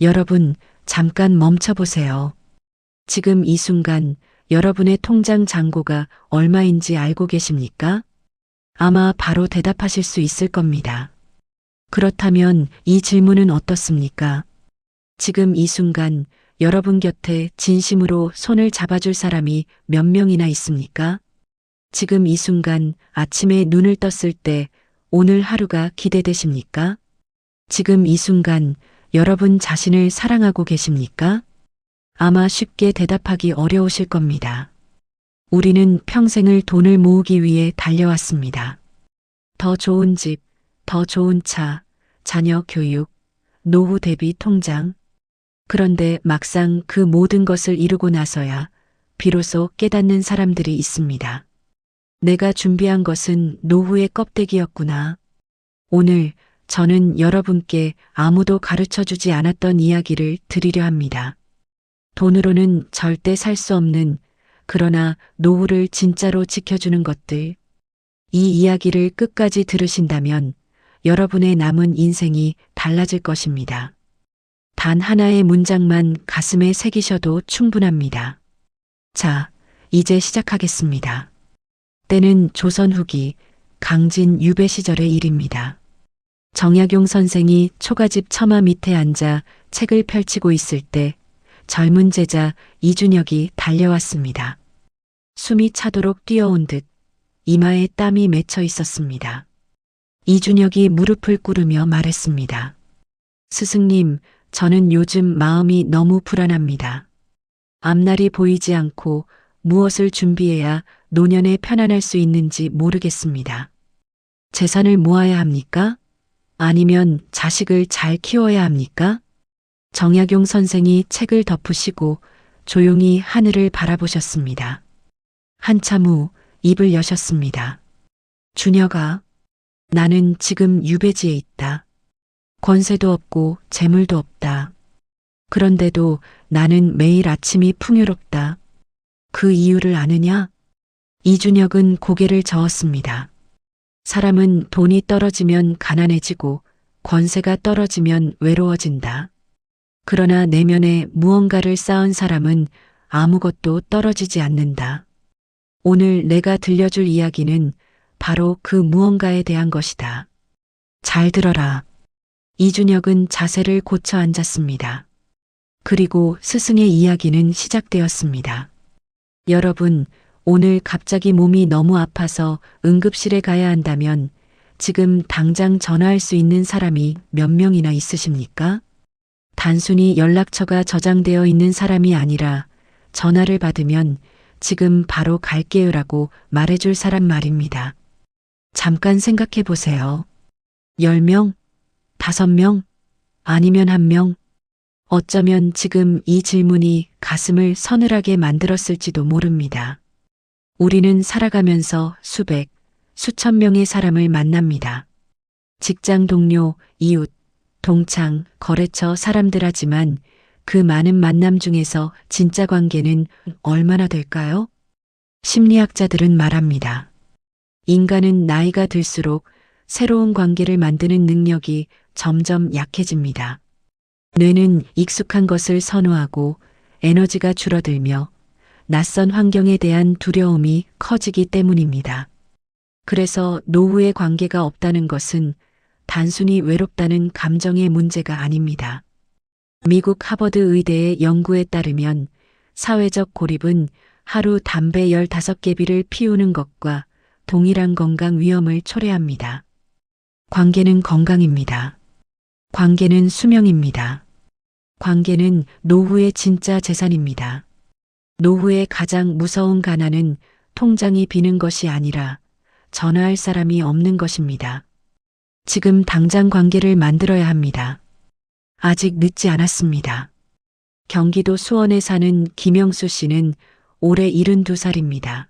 여러분, 잠깐 멈춰보세요. 지금 이 순간 여러분의 통장 잔고가 얼마인지 알고 계십니까? 아마 바로 대답하실 수 있을 겁니다. 그렇다면 이 질문은 어떻습니까? 지금 이 순간 여러분 곁에 진심으로 손을 잡아줄 사람이 몇 명이나 있습니까? 지금 이 순간 아침에 눈을 떴을 때 오늘 하루가 기대되십니까? 지금 이 순간 여러분 자신을 사랑하고 계십니까? 아마 쉽게 대답하기 어려우실 겁니다. 우리는 평생을 돈을 모으기 위해 달려왔습니다. 더 좋은 집, 더 좋은 차, 자녀 교육, 노후 대비 통장. 그런데 막상 그 모든 것을 이루고 나서야 비로소 깨닫는 사람들이 있습니다. 내가 준비한 것은 노후의 껍데기였구나. 오늘 저는 여러분께 아무도 가르쳐 주지 않았던 이야기를 드리려 합니다. 돈으로는 절대 살 수 없는, 그러나 노후를 진짜로 지켜주는 것들. 이 이야기를 끝까지 들으신다면 여러분의 남은 인생이 달라질 것입니다. 단 하나의 문장만 가슴에 새기셔도 충분합니다. 자, 이제 시작하겠습니다. 때는 조선 후기 강진 유배 시절의 일입니다. 정약용 선생이 초가집 처마 밑에 앉아 책을 펼치고 있을 때 젊은 제자 이준혁이 달려왔습니다. 숨이 차도록 뛰어온 듯 이마에 땀이 맺혀 있었습니다. 이준혁이 무릎을 꿇으며 말했습니다. 스승님, 저는 요즘 마음이 너무 불안합니다. 앞날이 보이지 않고 무엇을 준비해야 노년에 편안할 수 있는지 모르겠습니다. 재산을 모아야 합니까? 아니면 자식을 잘 키워야 합니까? 정약용 선생이 책을 덮으시고 조용히 하늘을 바라보셨습니다. 한참 후 입을 여셨습니다. 준혁아, 나는 지금 유배지에 있다. 권세도 없고 재물도 없다. 그런데도 나는 매일 아침이 풍요롭다. 그 이유를 아느냐? 이준혁은 고개를 저었습니다. 사람은 돈이 떨어지면 가난해지고 권세가 떨어지면 외로워진다. 그러나 내면에 무언가를 쌓은 사람은 아무것도 떨어지지 않는다. 오늘 내가 들려줄 이야기는 바로 그 무언가에 대한 것이다. 잘 들어라. 이준혁은 자세를 고쳐 앉았습니다. 그리고 스승의 이야기는 시작되었습니다. 여러분, 오늘 갑자기 몸이 너무 아파서 응급실에 가야 한다면 지금 당장 전화할 수 있는 사람이 몇 명이나 있으십니까? 단순히 연락처가 저장되어 있는 사람이 아니라 전화를 받으면 지금 바로 갈게요라고 말해줄 사람 말입니다. 잠깐 생각해 보세요. 10명? 5명? 아니면 1명? 어쩌면 지금 이 질문이 가슴을 서늘하게 만들었을지도 모릅니다. 우리는 살아가면서 수백, 수천 명의 사람을 만납니다. 직장 동료, 이웃, 동창, 거래처 사람들 하지만 그 많은 만남 중에서 진짜 관계는 얼마나 될까요? 심리학자들은 말합니다. 인간은 나이가 들수록 새로운 관계를 만드는 능력이 점점 약해집니다. 뇌는 익숙한 것을 선호하고 에너지가 줄어들며 낯선 환경에 대한 두려움이 커지기 때문입니다. 그래서 노후의 관계가 없다는 것은 단순히 외롭다는 감정의 문제가 아닙니다. 미국 하버드 의대의 연구에 따르면 사회적 고립은 하루 담배 15개비를 피우는 것과 동일한 건강 위험을 초래합니다. 관계는 건강입니다. 관계는 수명입니다. 관계는 노후의 진짜 재산입니다. 노후의 가장 무서운 가난은 통장이 비는 것이 아니라 전화할 사람이 없는 것입니다. 지금 당장 관계를 만들어야 합니다. 아직 늦지 않았습니다. 경기도 수원에 사는 김영수 씨는 올해 72살입니다.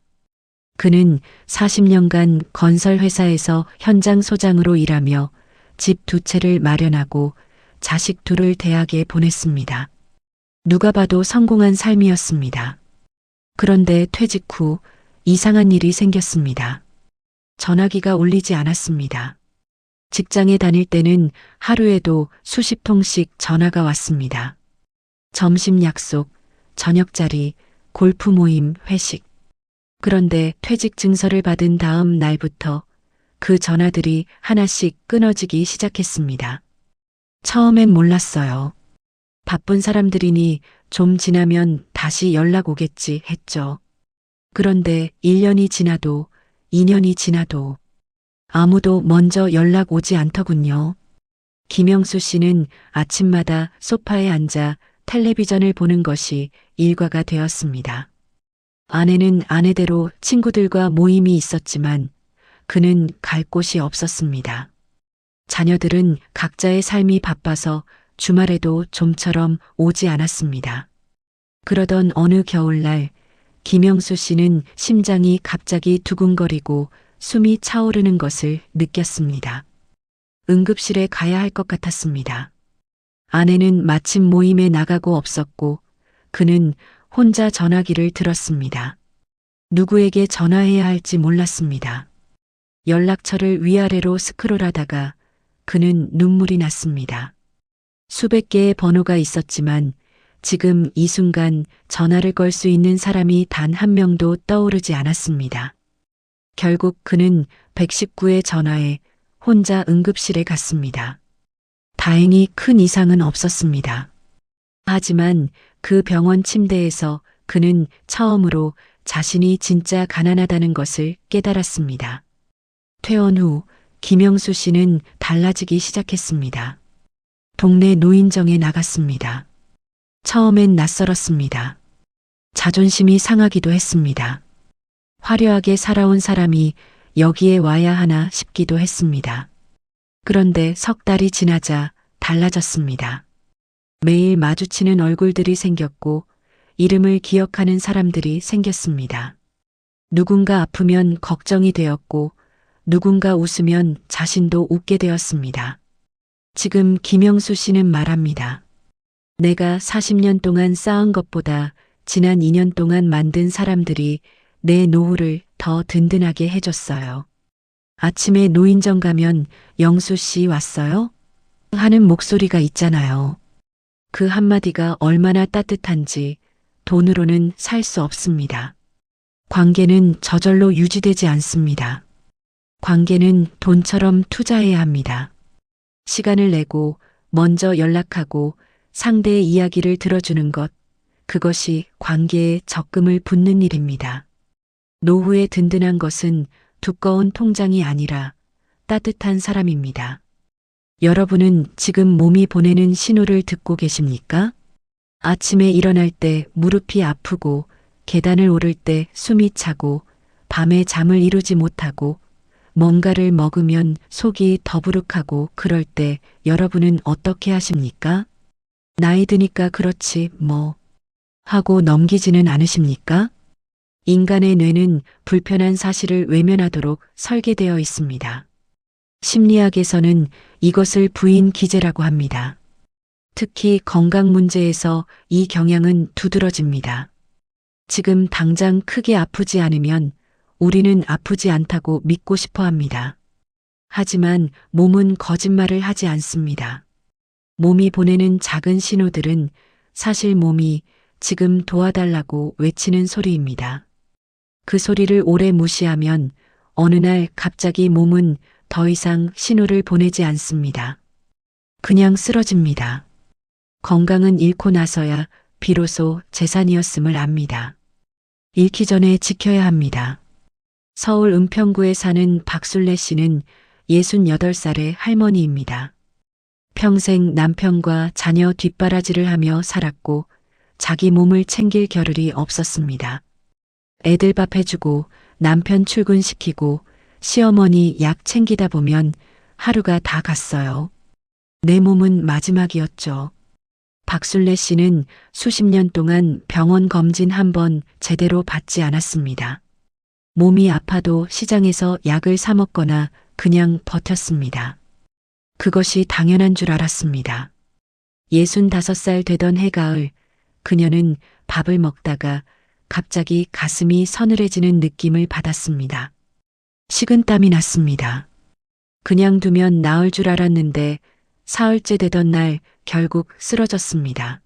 그는 40년간 건설회사에서 현장 소장으로 일하며 집 2채를 마련하고 자식 2을 대학에 보냈습니다. 누가 봐도 성공한 삶이었습니다. 그런데 퇴직 후 이상한 일이 생겼습니다. 전화기가 울리지 않았습니다. 직장에 다닐 때는 하루에도 수십 통씩 전화가 왔습니다. 점심 약속, 저녁 자리, 골프 모임, 회식. 그런데 퇴직 증서를 받은 다음 날부터 그 전화들이 하나씩 끊어지기 시작했습니다. 처음엔 몰랐어요. 바쁜 사람들이니 좀 지나면 다시 연락 오겠지 했죠. 그런데 1년이 지나도 2년이 지나도 아무도 먼저 연락 오지 않더군요. 김영수 씨는 아침마다 소파에 앉아 텔레비전을 보는 것이 일과가 되었습니다. 아내는 아내대로 친구들과 모임이 있었지만 그는 갈 곳이 없었습니다. 자녀들은 각자의 삶이 바빠서 주말에도 좀처럼 오지 않았습니다. 그러던 어느 겨울날 김영수 씨는 심장이 갑자기 두근거리고 숨이 차오르는 것을 느꼈습니다. 응급실에 가야 할 것 같았습니다. 아내는 마침 모임에 나가고 없었고 그는 혼자 전화기를 들었습니다. 누구에게 전화해야 할지 몰랐습니다. 연락처를 위아래로 스크롤하다가 그는 눈물이 났습니다. 수백 개의 번호가 있었지만 지금 이 순간 전화를 걸 수 있는 사람이 단 한 명도 떠오르지 않았습니다. 결국 그는 119에 전화해 혼자 응급실에 갔습니다. 다행히 큰 이상은 없었습니다. 하지만 그 병원 침대에서 그는 처음으로 자신이 진짜 가난하다는 것을 깨달았습니다. 퇴원 후 김영수 씨는 달라지기 시작했습니다. 동네 노인정에 나갔습니다. 처음엔 낯설었습니다. 자존심이 상하기도 했습니다. 화려하게 살아온 사람이 여기에 와야 하나 싶기도 했습니다. 그런데 석 달이 지나자 달라졌습니다. 매일 마주치는 얼굴들이 생겼고 이름을 기억하는 사람들이 생겼습니다. 누군가 아프면 걱정이 되었고 누군가 웃으면 자신도 웃게 되었습니다. 지금 김영수 씨는 말합니다. 내가 40년 동안 쌓은 것보다 지난 2년 동안 만든 사람들이 내 노후를 더 든든하게 해줬어요. 아침에 노인정 가면 영수 씨 왔어요? 하는 목소리가 있잖아요. 그 한마디가 얼마나 따뜻한지 돈으로는 살 수 없습니다. 관계는 저절로 유지되지 않습니다. 관계는 돈처럼 투자해야 합니다. 시간을 내고 먼저 연락하고 상대의 이야기를 들어주는 것, 그것이 관계에 적금을 붓는 일입니다. 노후에 든든한 것은 두꺼운 통장이 아니라 따뜻한 사람입니다. 여러분은 지금 몸이 보내는 신호를 듣고 계십니까? 아침에 일어날 때 무릎이 아프고 계단을 오를 때 숨이 차고 밤에 잠을 이루지 못하고 뭔가를 먹으면 속이 더부룩하고 그럴 때 여러분은 어떻게 하십니까? 나이 드니까 그렇지 뭐 하고 넘기지는 않으십니까? 인간의 뇌는 불편한 사실을 외면하도록 설계되어 있습니다. 심리학에서는 이것을 부인 기제라고 합니다. 특히 건강 문제에서 이 경향은 두드러집니다. 지금 당장 크게 아프지 않으면 우리는 아프지 않다고 믿고 싶어 합니다. 하지만 몸은 거짓말을 하지 않습니다. 몸이 보내는 작은 신호들은 사실 몸이 지금 도와달라고 외치는 소리입니다. 그 소리를 오래 무시하면 어느 날 갑자기 몸은 더 이상 신호를 보내지 않습니다. 그냥 쓰러집니다. 건강은 잃고 나서야 비로소 재산이었음을 압니다. 잃기 전에 지켜야 합니다. 서울 은평구에 사는 박술래 씨는 68살의 할머니입니다. 평생 남편과 자녀 뒷바라지를 하며 살았고 자기 몸을 챙길 겨를이 없었습니다. 애들 밥 해주고 남편 출근시키고 시어머니 약 챙기다 보면 하루가 다 갔어요. 내 몸은 마지막이었죠. 박술래 씨는 수십 년 동안 병원 검진 한 번 제대로 받지 않았습니다. 몸이 아파도 시장에서 약을 사 먹거나 그냥 버텼습니다. 그것이 당연한 줄 알았습니다. 65살 되던 해가을 그녀는 밥을 먹다가 갑자기 가슴이 서늘해지는 느낌을 받았습니다. 식은땀이 났습니다. 그냥 두면 나을 줄 알았는데 사흘째 되던 날 결국 쓰러졌습니다.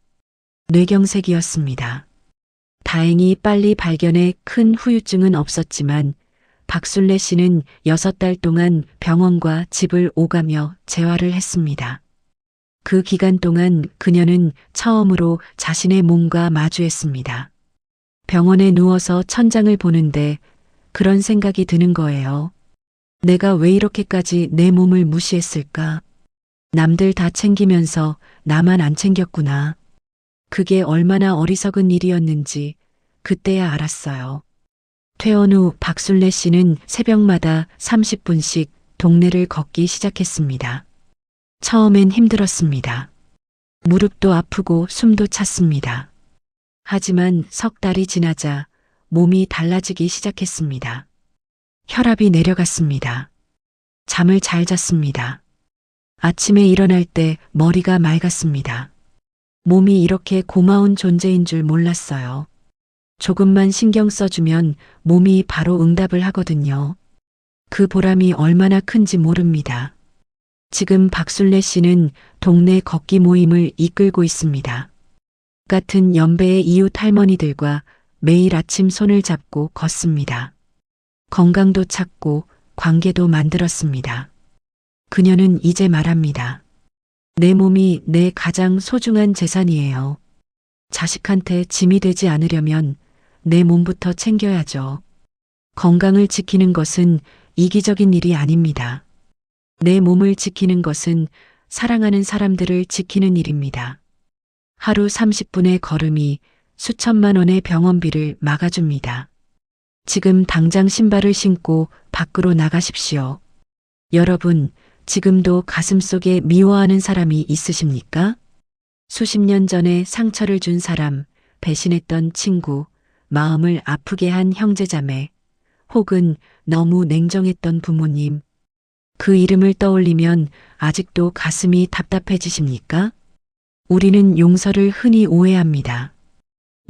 뇌경색이었습니다. 다행히 빨리 발견해 큰 후유증은 없었지만 박순례 씨는 6달 동안 병원과 집을 오가며 재활을 했습니다. 그 기간 동안 그녀는 처음으로 자신의 몸과 마주했습니다. 병원에 누워서 천장을 보는데 그런 생각이 드는 거예요. 내가 왜 이렇게까지 내 몸을 무시했을까? 남들 다 챙기면서 나만 안 챙겼구나. 그게 얼마나 어리석은 일이었는지 그때야 알았어요. 퇴원 후 박순례 씨는 새벽마다 30분씩 동네를 걷기 시작했습니다. 처음엔 힘들었습니다. 무릎도 아프고 숨도 찼습니다. 하지만 석 달이 지나자 몸이 달라지기 시작했습니다. 혈압이 내려갔습니다. 잠을 잘 잤습니다. 아침에 일어날 때 머리가 맑았습니다. 몸이 이렇게 고마운 존재인 줄 몰랐어요. 조금만 신경 써주면 몸이 바로 응답을 하거든요. 그 보람이 얼마나 큰지 모릅니다. 지금 박순례 씨는 동네 걷기 모임을 이끌고 있습니다. 같은 연배의 이웃 할머니들과 매일 아침 손을 잡고 걷습니다. 건강도 찾고 관계도 만들었습니다. 그녀는 이제 말합니다. 내 몸이 내 가장 소중한 재산이에요. 자식한테 짐이 되지 않으려면 내 몸부터 챙겨야죠. 건강을 지키는 것은 이기적인 일이 아닙니다. 내 몸을 지키는 것은 사랑하는 사람들을 지키는 일입니다. 하루 30분의 걸음이 수천만 원의 병원비를 막아줍니다. 지금 당장 신발을 신고 밖으로 나가십시오. 여러분, 지금도 가슴속에 미워하는 사람이 있으십니까? 수십 년 전에 상처를 준 사람, 배신했던 친구, 마음을 아프게 한 형제자매, 혹은 너무 냉정했던 부모님. 그 이름을 떠올리면 아직도 가슴이 답답해지십니까? 우리는 용서를 흔히 오해합니다.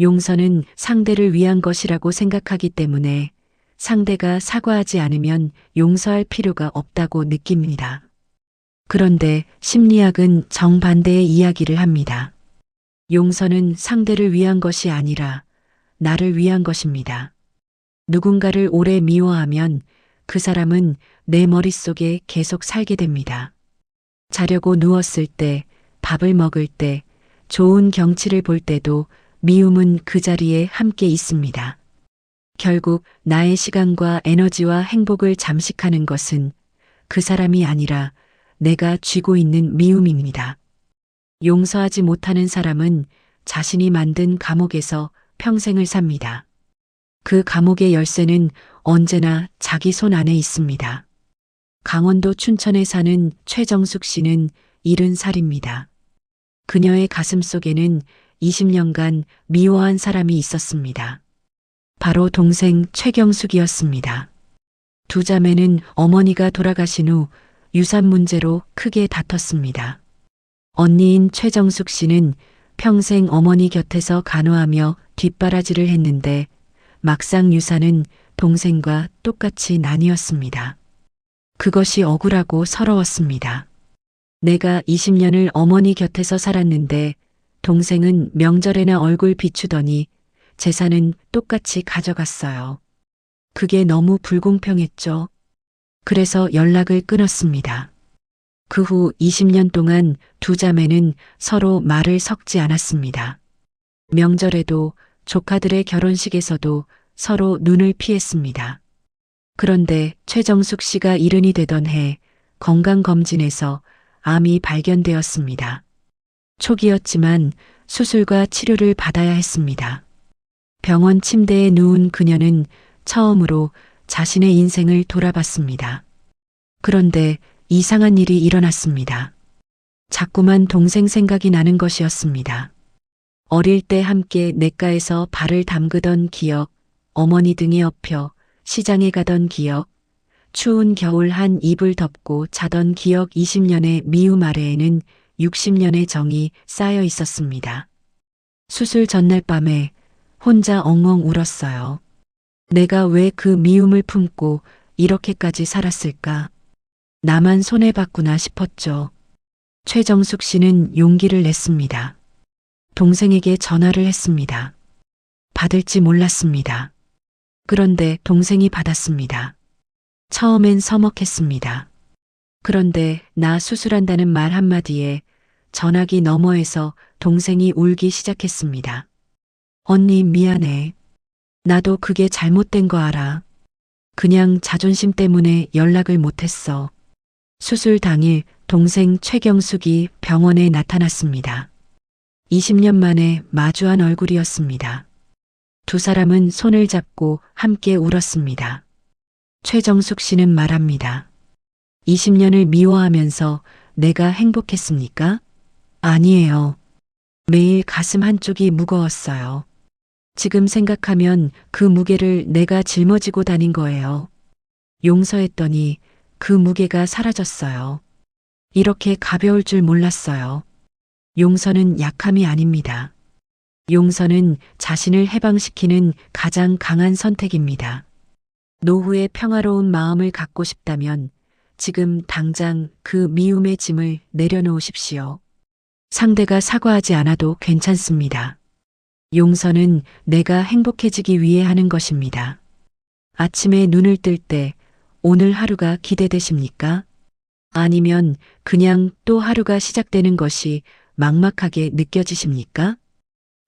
용서는 상대를 위한 것이라고 생각하기 때문에 상대가 사과하지 않으면 용서할 필요가 없다고 느낍니다. 그런데 심리학은 정반대의 이야기를 합니다. 용서는 상대를 위한 것이 아니라 나를 위한 것입니다. 누군가를 오래 미워하면 그 사람은 내 머릿속에 계속 살게 됩니다. 자려고 누웠을 때, 밥을 먹을 때, 좋은 경치를 볼 때도 미움은 그 자리에 함께 있습니다. 결국 나의 시간과 에너지와 행복을 잠식하는 것은 그 사람이 아니라 내가 쥐고 있는 미움입니다. 용서하지 못하는 사람은 자신이 만든 감옥에서 평생을 삽니다. 그 감옥의 열쇠는 언제나 자기 손 안에 있습니다. 강원도 춘천에 사는 최정숙 씨는 70살입니다. 그녀의 가슴 속에는 20년간 미워한 사람이 있었습니다. 바로 동생 최경숙이었습니다. 두 자매는 어머니가 돌아가신 후 유산 문제로 크게 다퉜습니다. 언니인 최정숙 씨는 평생 어머니 곁에서 간호하며 뒷바라지를 했는데 막상 유산은 동생과 똑같이 나뉘었습니다. 그것이 억울하고 서러웠습니다. 내가 20년을 어머니 곁에서 살았는데 동생은 명절에나 얼굴 비추더니 재산은 똑같이 가져갔어요. 그게 너무 불공평했죠. 그래서 연락을 끊었습니다. 그 후 20년 동안 두 자매는 서로 말을 섞지 않았습니다. 명절에도 조카들의 결혼식에서도 서로 눈을 피했습니다. 그런데 최정숙 씨가 70이 되던 해 건강검진에서 암이 발견되었습니다. 초기였지만 수술과 치료를 받아야 했습니다. 병원 침대에 누운 그녀는 처음으로 자신의 인생을 돌아봤습니다. 그런데 이상한 일이 일어났습니다. 자꾸만 동생 생각이 나는 것이었습니다. 어릴 때 함께 냇가에서 발을 담그던 기억, 어머니 등에 엎여 시장에 가던 기억, 추운 겨울 한 이불 덮고 자던 기억 20년의 미움 아래에는 60년의 정이 쌓여 있었습니다. 수술 전날 밤에 혼자 엉엉 울었어요. 내가 왜 그 미움을 품고 이렇게까지 살았을까? 나만 손해봤구나 싶었죠. 최정숙 씨는 용기를 냈습니다. 동생에게 전화를 했습니다. 받을지 몰랐습니다. 그런데 동생이 받았습니다. 처음엔 서먹했습니다. 그런데 나 수술한다는 말 한마디에 전화기 너머에서 동생이 울기 시작했습니다. 언니 미안해. 나도 그게 잘못된 거 알아. 그냥 자존심 때문에 연락을 못했어. 수술 당일 동생 최경숙이 병원에 나타났습니다. 20년 만에 마주한 얼굴이었습니다. 두 사람은 손을 잡고 함께 울었습니다. 최정숙 씨는 말합니다. 20년을 미워하면서 내가 행복했습니까? 아니에요. 매일 가슴 한쪽이 무거웠어요. 지금 생각하면 그 무게를 내가 짊어지고 다닌 거예요. 용서했더니 그 무게가 사라졌어요. 이렇게 가벼울 줄 몰랐어요. 용서는 약함이 아닙니다. 용서는 자신을 해방시키는 가장 강한 선택입니다. 노후의 평화로운 마음을 갖고 싶다면 지금 당장 그 미움의 짐을 내려놓으십시오. 상대가 사과하지 않아도 괜찮습니다. 용서는 내가 행복해지기 위해 하는 것입니다. 아침에 눈을 뜰 때 오늘 하루가 기대되십니까? 아니면 그냥 또 하루가 시작되는 것이 막막하게 느껴지십니까?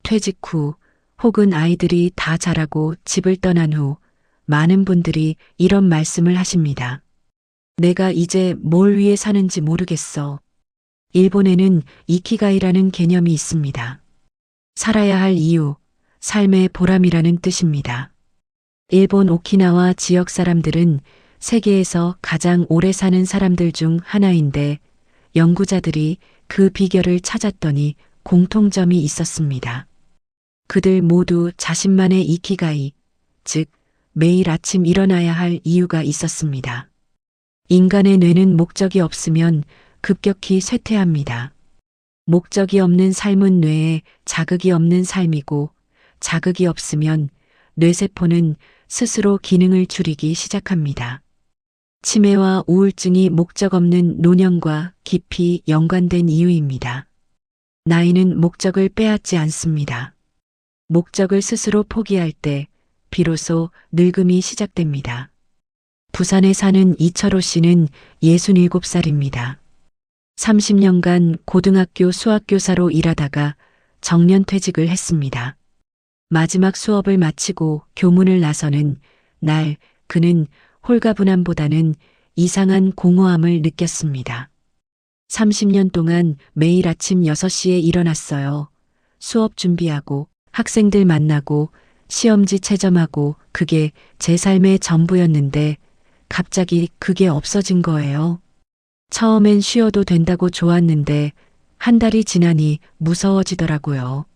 퇴직 후 혹은 아이들이 다 자라고 집을 떠난 후 많은 분들이 이런 말씀을 하십니다. 내가 이제 뭘 위해 사는지 모르겠어. 일본에는 이키가이라는 개념이 있습니다. 살아야 할 이유, 삶의 보람이라는 뜻입니다. 일본 오키나와 지역 사람들은 세계에서 가장 오래 사는 사람들 중 하나인데 연구자들이 그 비결을 찾았더니 공통점이 있었습니다. 그들 모두 자신만의 이키가이, 즉 매일 아침 일어나야 할 이유가 있었습니다. 인간의 뇌는 목적이 없으면 급격히 쇠퇴합니다. 목적이 없는 삶은 뇌에 자극이 없는 삶이고 자극이 없으면 뇌세포는 스스로 기능을 줄이기 시작합니다. 치매와 우울증이 목적 없는 노년과 깊이 연관된 이유입니다. 나이는 목적을 빼앗지 않습니다. 목적을 스스로 포기할 때 비로소 늙음이 시작됩니다. 부산에 사는 이철호 씨는 67살입니다. 30년간 고등학교 수학교사로 일하다가 정년퇴직을 했습니다. 마지막 수업을 마치고 교문을 나서는 날 그는 홀가분함보다는 이상한 공허함을 느꼈습니다. 30년 동안 매일 아침 6시에 일어났어요. 수업 준비하고 학생들 만나고 시험지 채점하고 그게 제 삶의 전부였는데 갑자기 그게 없어진 거예요. 처음엔 쉬어도 된다고 좋았는데 한 달이 지나니 무서워지더라고요.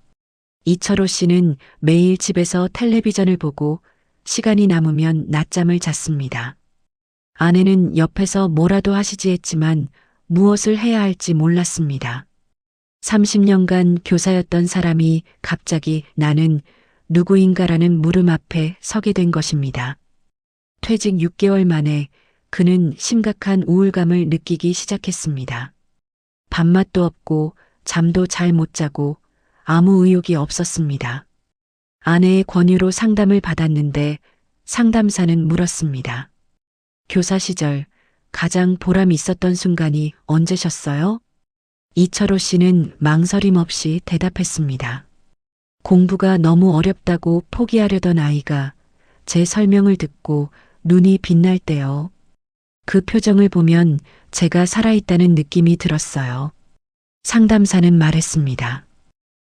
이철호 씨는 매일 집에서 텔레비전을 보고 시간이 남으면 낮잠을 잤습니다. 아내는 옆에서 뭐라도 하시지 했지만 무엇을 해야 할지 몰랐습니다. 30년간 교사였던 사람이 갑자기 나는 누구인가라는 물음 앞에 서게 된 것입니다. 퇴직 6개월 만에 그는 심각한 우울감을 느끼기 시작했습니다. 밥맛도 없고 잠도 잘 못 자고 아무 의욕이 없었습니다. 아내의 권유로 상담을 받았는데 상담사는 물었습니다. 교사 시절 가장 보람 있었던 순간이 언제셨어요? 이철호 씨는 망설임 없이 대답했습니다. 공부가 너무 어렵다고 포기하려던 아이가 제 설명을 듣고 눈이 빛날 때요. 그 표정을 보면 제가 살아있다는 느낌이 들었어요. 상담사는 말했습니다.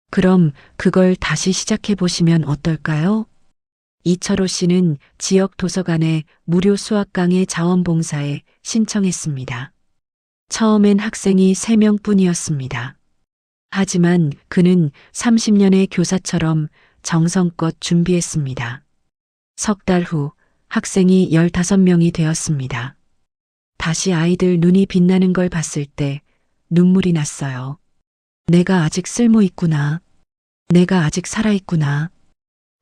그럼 그걸 다시 시작해 보시면 어떨까요? 이철호 씨는 지역 도서관에 무료 수학 강의 자원봉사에 신청했습니다. 처음엔 학생이 3명뿐이었습니다. 하지만 그는 30년의 교사처럼 정성껏 준비했습니다. 석 달 후 학생이 15명이 되었습니다. 다시 아이들 눈이 빛나는 걸 봤을 때 눈물이 났어요. 내가 아직 쓸모 있구나. 내가 아직 살아있구나.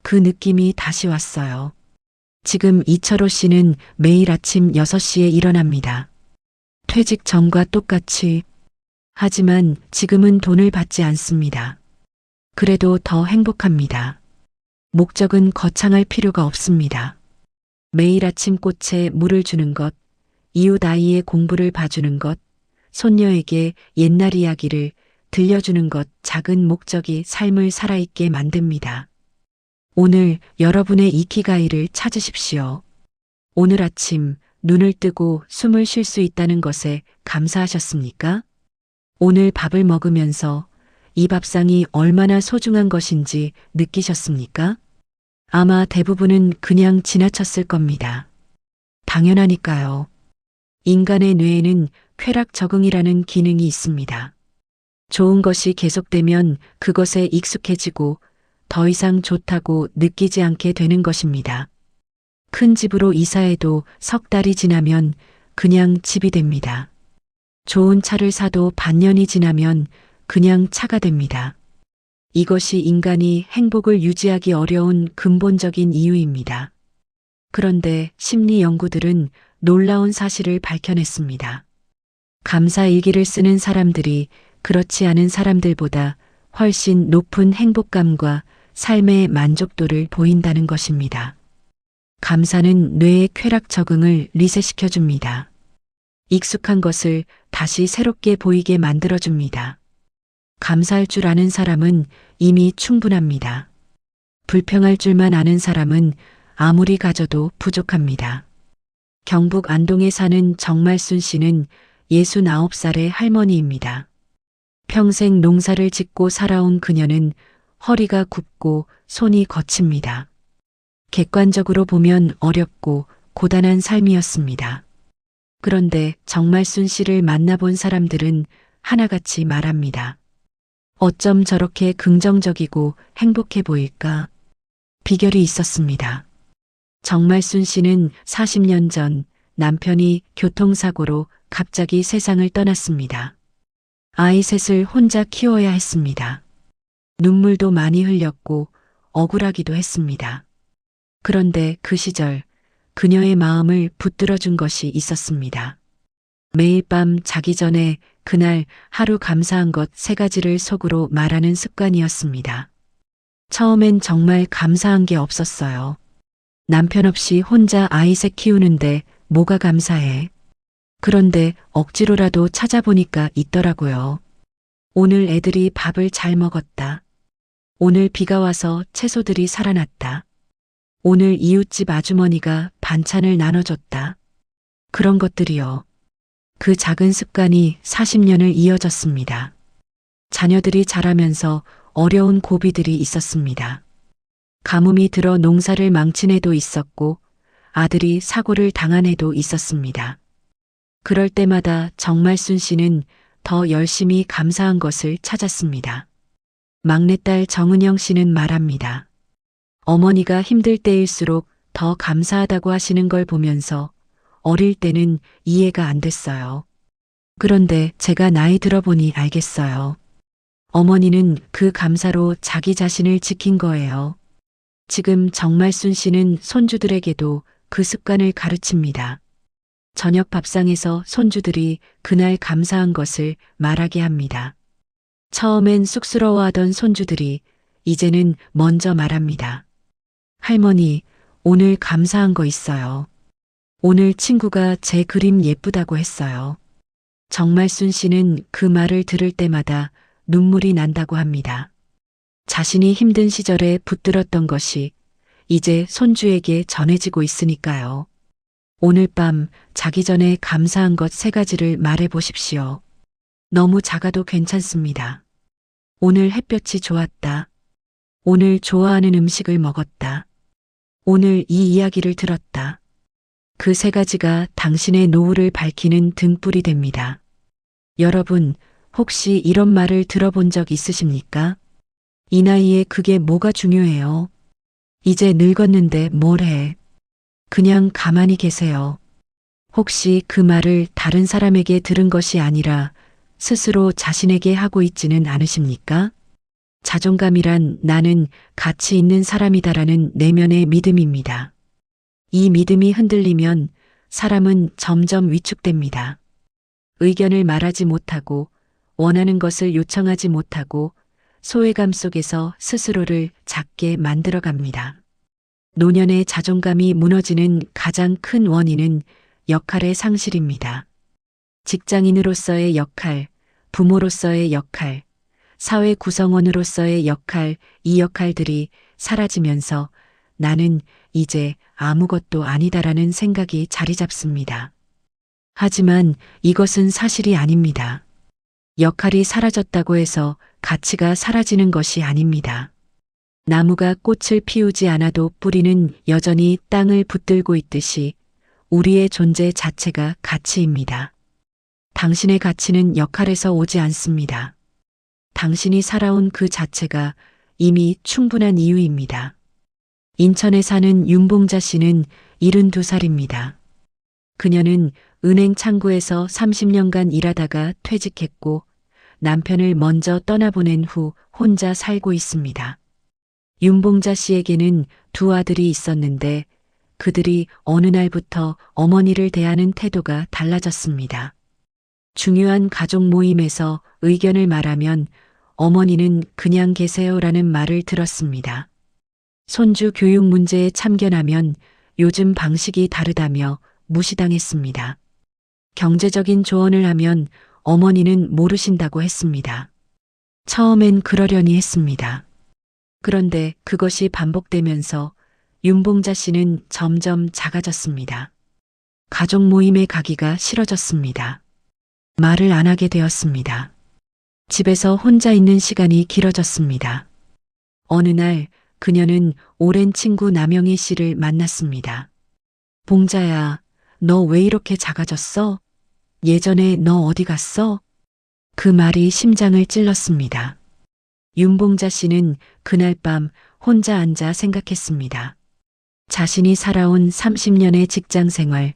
그 느낌이 다시 왔어요. 지금 이철호 씨는 매일 아침 6시에 일어납니다. 퇴직 전과 똑같이. 하지만 지금은 돈을 받지 않습니다. 그래도 더 행복합니다. 목적은 거창할 필요가 없습니다. 매일 아침 꽃에 물을 주는 것, 이웃 아이의 공부를 봐주는 것, 손녀에게 옛날 이야기를 들려주는 것, 작은 목적이 삶을 살아있게 만듭니다. 오늘 여러분의 이키가이를 찾으십시오. 오늘 아침 눈을 뜨고 숨을 쉴 수 있다는 것에 감사하셨습니까? 오늘 밥을 먹으면서 이 밥상이 얼마나 소중한 것인지 느끼셨습니까? 아마 대부분은 그냥 지나쳤을 겁니다. 당연하니까요. 인간의 뇌에는 쾌락 적응이라는 기능이 있습니다. 좋은 것이 계속되면 그것에 익숙해지고 더 이상 좋다고 느끼지 않게 되는 것입니다. 큰 집으로 이사해도 석 달이 지나면 그냥 집이 됩니다. 좋은 차를 사도 반년이 지나면 그냥 차가 됩니다. 이것이 인간이 행복을 유지하기 어려운 근본적인 이유입니다. 그런데 심리 연구들은 놀라운 사실을 밝혀냈습니다. 감사 일기를 쓰는 사람들이 그렇지 않은 사람들보다 훨씬 높은 행복감과 삶의 만족도를 보인다는 것입니다. 감사는 뇌의 쾌락 적응을 리셋시켜줍니다. 익숙한 것을 다시 새롭게 보이게 만들어줍니다. 감사할 줄 아는 사람은 이미 충분합니다. 불평할 줄만 아는 사람은 아무리 가져도 부족합니다. 경북 안동에 사는 정말순 씨는 69살의 할머니입니다. 평생 농사를 짓고 살아온 그녀는 허리가 굽고 손이 거칩니다. 객관적으로 보면 어렵고 고단한 삶이었습니다. 그런데 정말순 씨를 만나본 사람들은 하나같이 말합니다. 어쩜 저렇게 긍정적이고 행복해 보일까? 비결이 있었습니다. 정말순 씨는 40년 전 남편이 교통사고로 갑자기 세상을 떠났습니다. 아이 셋을 혼자 키워야 했습니다. 눈물도 많이 흘렸고 억울하기도 했습니다. 그런데 그 시절 그녀의 마음을 붙들어준 것이 있었습니다. 매일 밤 자기 전에 그날 하루 감사한 것 3가지를 속으로 말하는 습관이었습니다. 처음엔 정말 감사한 게 없었어요. 남편 없이 혼자 아이 셋 키우는데 뭐가 감사해? 그런데 억지로라도 찾아보니까 있더라고요. 오늘 애들이 밥을 잘 먹었다. 오늘 비가 와서 채소들이 살아났다. 오늘 이웃집 아주머니가 반찬을 나눠줬다. 그런 것들이요. 그 작은 습관이 40년을 이어졌습니다. 자녀들이 자라면서 어려운 고비들이 있었습니다. 가뭄이 들어 농사를 망친 해도 있었고 아들이 사고를 당한 해도 있었습니다. 그럴 때마다 정말순 씨는 더 열심히 감사한 것을 찾았습니다. 막내딸 정은영 씨는 말합니다. 어머니가 힘들 때일수록 더 감사하다고 하시는 걸 보면서 어릴 때는 이해가 안 됐어요. 그런데 제가 나이 들어보니 알겠어요. 어머니는 그 감사로 자기 자신을 지킨 거예요. 지금 정말순 씨는 손주들에게도 그 습관을 가르칩니다. 저녁 밥상에서 손주들이 그날 감사한 것을 말하게 합니다. 처음엔 쑥스러워하던 손주들이 이제는 먼저 말합니다. 할머니, 오늘 감사한 거 있어요. 오늘 친구가 제 그림 예쁘다고 했어요. 정말순 씨는 그 말을 들을 때마다 눈물이 난다고 합니다. 자신이 힘든 시절에 붙들었던 것이 이제 손주에게 전해지고 있으니까요. 오늘 밤 자기 전에 감사한 것 3가지를 말해 보십시오. 너무 작아도 괜찮습니다. 오늘 햇볕이 좋았다. 오늘 좋아하는 음식을 먹었다. 오늘 이 이야기를 들었다. 그 3가지가 당신의 노후를 밝히는 등불이 됩니다. 여러분, 혹시 이런 말을 들어본 적 있으십니까? 이 나이에 그게 뭐가 중요해요? 이제 늙었는데 뭘 해? 그냥 가만히 계세요. 혹시 그 말을 다른 사람에게 들은 것이 아니라 스스로 자신에게 하고 있지는 않으십니까? 자존감이란 나는 가치 있는 사람이다라는 내면의 믿음입니다. 이 믿음이 흔들리면 사람은 점점 위축됩니다. 의견을 말하지 못하고 원하는 것을 요청하지 못하고 소외감 속에서 스스로를 작게 만들어 갑니다. 노년의 자존감이 무너지는 가장 큰 원인은 역할의 상실입니다. 직장인으로서의 역할, 부모로서의 역할, 사회 구성원으로서의 역할, 이 역할들이 사라지면서 나는 이제 아무것도 아니다라는 생각이 자리 잡습니다. 하지만 이것은 사실이 아닙니다. 역할이 사라졌다고 해서 가치가 사라지는 것이 아닙니다. 나무가 꽃을 피우지 않아도 뿌리는 여전히 땅을 붙들고 있듯이 우리의 존재 자체가 가치입니다. 당신의 가치는 역할에서 오지 않습니다. 당신이 살아온 그 자체가 이미 충분한 이유입니다. 인천에 사는 윤봉자 씨는 72살입니다. 그녀는 은행 창구에서 30년간 일하다가 퇴직했고 남편을 먼저 떠나보낸 후 혼자 살고 있습니다. 윤봉자 씨에게는 두 아들이 있었는데 그들이 어느 날부터 어머니를 대하는 태도가 달라졌습니다. 중요한 가족 모임에서 의견을 말하면 어머니는 그냥 계세요라는 말을 들었습니다. 손주 교육 문제에 참견하면 요즘 방식이 다르다며 무시당했습니다. 경제적인 조언을 하면 어머니는 모르신다고 했습니다. 처음엔 그러려니 했습니다. 그런데 그것이 반복되면서 윤봉자 씨는 점점 작아졌습니다. 가족 모임에 가기가 싫어졌습니다. 말을 안 하게 되었습니다. 집에서 혼자 있는 시간이 길어졌습니다. 어느 날 그녀는 오랜 친구 남영희 씨를 만났습니다. 봉자야, 너 왜 이렇게 작아졌어? 예전에 너 어디 갔어? 그 말이 심장을 찔렀습니다. 윤봉자 씨는 그날 밤 혼자 앉아 생각했습니다. 자신이 살아온 30년의 직장 생활,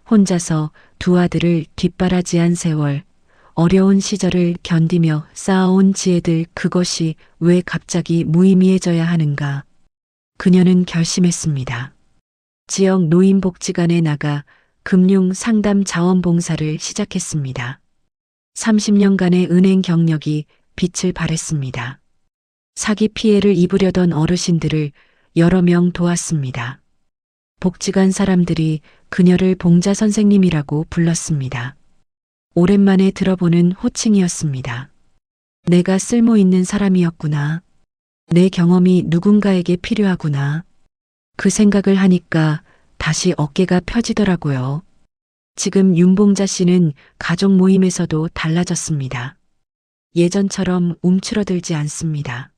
혼자서 두 아들을 뒷바라지한 세월, 어려운 시절을 견디며 쌓아온 지혜들, 그것이 왜 갑자기 무의미해져야 하는가? 그녀는 결심했습니다. 지역 노인복지관에 나가 금융 상담 자원봉사를 시작했습니다. 30년간의 은행 경력이 빛을 발했습니다. 사기 피해를 입으려던 어르신들을 여러 명 도왔습니다. 복지관 사람들이 그녀를 봉자 선생님이라고 불렀습니다. 오랜만에 들어보는 호칭이었습니다. 내가 쓸모 있는 사람이었구나. 내 경험이 누군가에게 필요하구나. 그 생각을 하니까 다시 어깨가 펴지더라고요. 지금 윤봉자 씨는 가족 모임에서도 달라졌습니다. 예전처럼 움츠러들지 않습니다.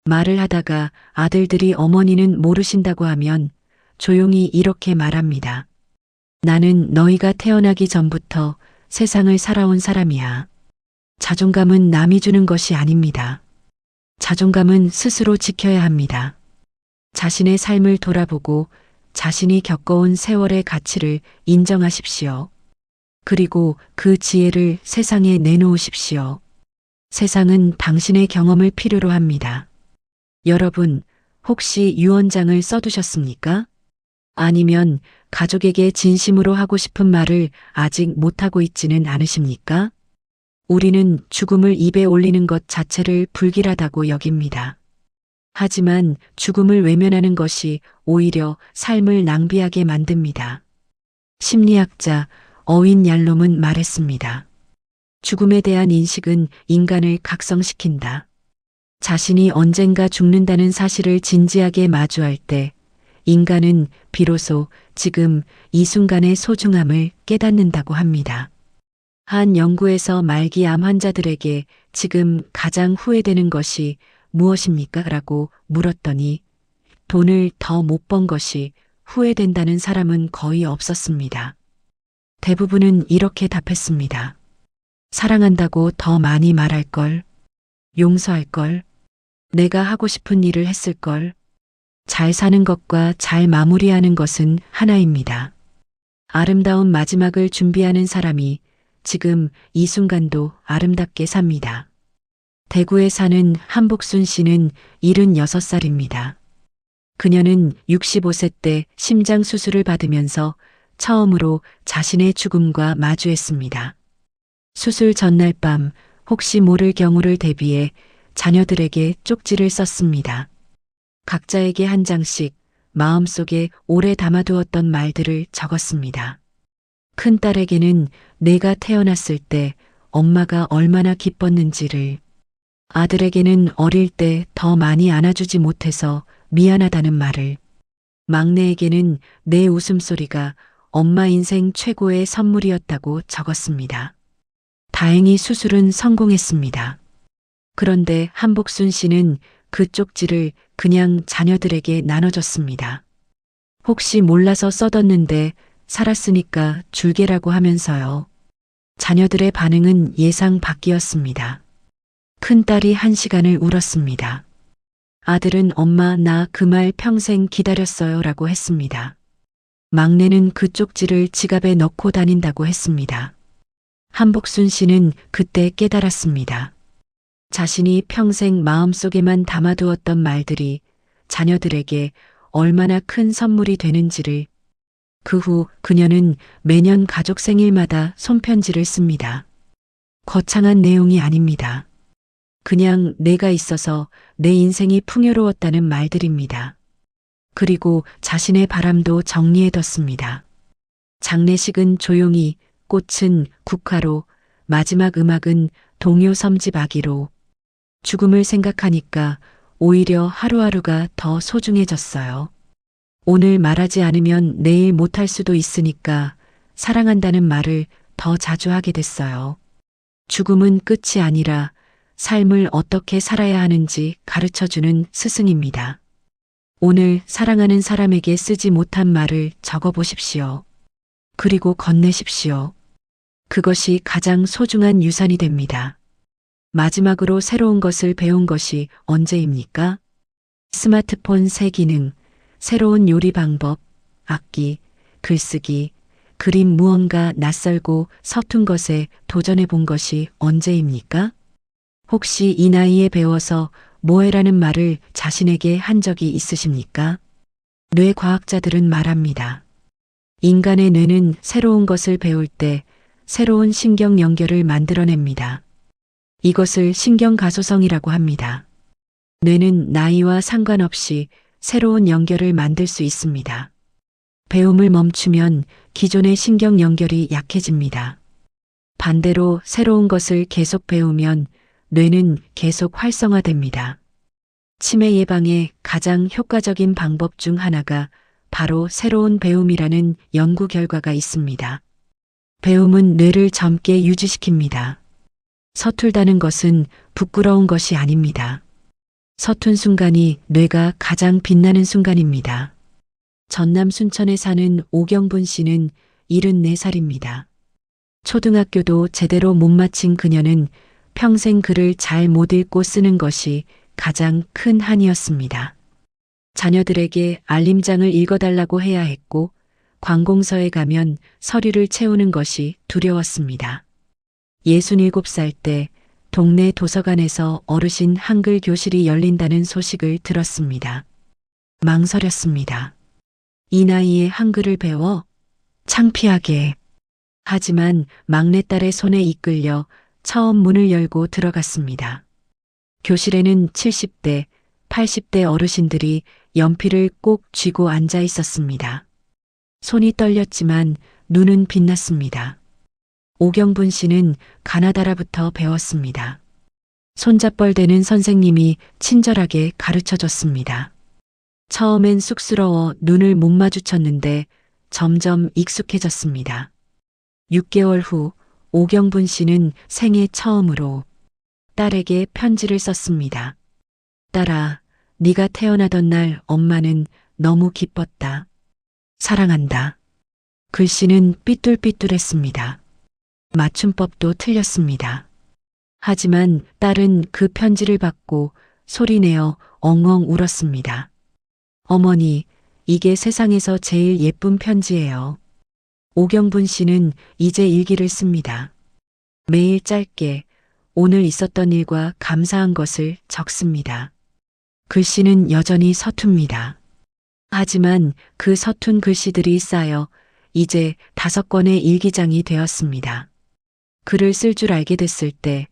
말을 하다가 아들들이 어머니는 모르신다고 하면 조용히 이렇게 말합니다. 나는 너희가 태어나기 전부터 세상을 살아온 사람이야. 자존감은 남이 주는 것이 아닙니다. 자존감은 스스로 지켜야 합니다. 자신의 삶을 돌아보고 자신이 겪어온 세월의 가치를 인정하십시오. 그리고 그 지혜를 세상에 내놓으십시오. 세상은 당신의 경험을 필요로 합니다. 여러분, 혹시 유언장을 써두셨습니까? 아니면 가족에게 진심으로 하고 싶은 말을 아직 못하고 있지는 않으십니까? 우리는 죽음을 입에 올리는 것 자체를 불길하다고 여깁니다. 하지만 죽음을 외면하는 것이 오히려 삶을 낭비하게 만듭니다. 심리학자 어윈 얄롬은 말했습니다. 죽음에 대한 인식은 인간을 각성시킨다. 자신이 언젠가 죽는다는 사실을 진지하게 마주할 때 인간은 비로소 지금 이 순간의 소중함을 깨닫는다고 합니다. 한 연구에서 말기암 환자들에게 지금 가장 후회되는 것이 무엇입니까? 라고 물었더니 돈을 더 못 번 것이 후회된다는 사람은 거의 없었습니다. 대부분은 이렇게 답했습니다. 사랑한다고 더 많이 말할 걸, 용서할 걸, 내가 하고 싶은 일을 했을 걸. 잘 사는 것과 잘 마무리하는 것은 하나입니다. 아름다운 마지막을 준비하는 사람이 지금 이 순간도 아름답게 삽니다. 대구에 사는 한복순 씨는 76살입니다. 그녀는 65세 때 심장 수술을 받으면서 처음으로 자신의 죽음과 마주했습니다. 수술 전날 밤 혹시 모를 경우를 대비해 자녀들에게 쪽지를 썼습니다. 각자에게 한 장씩 마음속에 오래 담아두었던 말들을 적었습니다. 큰딸에게는 내가 태어났을 때 엄마가 얼마나 기뻤는지를, 아들에게는 어릴 때 더 많이 안아주지 못해서 미안하다는 말을, 막내에게는 내 웃음소리가 엄마 인생 최고의 선물이었다고 적었습니다. 다행히 수술은 성공했습니다. 그런데 한복순 씨는 그 쪽지를 그냥 자녀들에게 나눠줬습니다. 혹시 몰라서 써뒀는데 살았으니까 줄게라고 하면서요. 자녀들의 반응은 예상 밖이었습니다. 큰딸이 1시간을 울었습니다. 아들은 엄마 나 그 말 평생 기다렸어요 라고 했습니다. 막내는 그 쪽지를 지갑에 넣고 다닌다고 했습니다. 한복순 씨는 그때 깨달았습니다. 자신이 평생 마음속에만 담아두었던 말들이 자녀들에게 얼마나 큰 선물이 되는지를. 그 후 그녀는 매년 가족 생일마다 손편지를 씁니다. 거창한 내용이 아닙니다. 그냥 내가 있어서 내 인생이 풍요로웠다는 말들입니다. 그리고 자신의 바람도 정리해뒀습니다. 장례식은 조용히, 꽃은 국화로, 마지막 음악은 동요 섬집 아기로. 죽음을 생각하니까 오히려 하루하루가 더 소중해졌어요. 오늘 말하지 않으면 내일 못할 수도 있으니까 사랑한다는 말을 더 자주 하게 됐어요. 죽음은 끝이 아니라 삶을 어떻게 살아야 하는지 가르쳐주는 스승입니다. 오늘 사랑하는 사람에게 쓰지 못한 말을 적어보십시오. 그리고 건네십시오. 그것이 가장 소중한 유산이 됩니다. 마지막으로 새로운 것을 배운 것이 언제입니까? 스마트폰 새 기능, 새로운 요리 방법, 악기, 글쓰기, 그림 무언가 낯설고 서툰 것에 도전해 본 것이 언제입니까? 혹시 이 나이에 배워서 뭐해라는 말을 자신에게 한 적이 있으십니까? 뇌과학자들은 말합니다. 인간의 뇌는 새로운 것을 배울 때 새로운 신경 연결을 만들어냅니다. 이것을 신경가소성이라고 합니다. 뇌는 나이와 상관없이 새로운 연결을 만들 수 있습니다. 배움을 멈추면 기존의 신경 연결이 약해집니다. 반대로 새로운 것을 계속 배우면 뇌는 계속 활성화됩니다. 치매 예방에 가장 효과적인 방법 중 하나가 바로 새로운 배움이라는 연구 결과가 있습니다. 배움은 뇌를 젊게 유지시킵니다. 서툴다는 것은 부끄러운 것이 아닙니다. 서툰 순간이 뇌가 가장 빛나는 순간입니다. 전남 순천에 사는 오경분 씨는 74살입니다. 초등학교도 제대로 못 마친 그녀는 평생 글을 잘 못 읽고 쓰는 것이 가장 큰 한이었습니다. 자녀들에게 알림장을 읽어달라고 해야 했고 관공서에 가면 서류를 채우는 것이 두려웠습니다. 67살 때 동네 도서관에서 어르신 한글 교실이 열린다는 소식을 들었습니다. 망설였습니다. 이 나이에 한글을 배워? 창피하게. 하지만 막내딸의 손에 이끌려 처음 문을 열고 들어갔습니다. 교실에는 70대, 80대 어르신들이 연필을 꼭 쥐고 앉아 있었습니다. 손이 떨렸지만 눈은 빛났습니다. 오경분 씨는 가나다라부터 배웠습니다. 손잡벌대는 선생님이 친절하게 가르쳐줬습니다. 처음엔 쑥스러워 눈을 못 마주쳤는데 점점 익숙해졌습니다. 6개월 후 오경분 씨는 생애 처음으로 딸에게 편지를 썼습니다. 딸아, 네가 태어나던 날 엄마는 너무 기뻤다. 사랑한다. 글씨는 삐뚤삐뚤했습니다. 맞춤법도 틀렸습니다. 하지만 딸은 그 편지를 받고 소리내어 엉엉 울었습니다. 어머니, 이게 세상에서 제일 예쁜 편지예요. 오경분 씨는 이제 일기를 씁니다. 매일 짧게 오늘 있었던 일과 감사한 것을 적습니다. 글씨는 여전히 서툽니다. 하지만 그 서툰 글씨들이 쌓여 이제 5권의 일기장이 되었습니다. 글을 쓸 줄 알게 됐을 때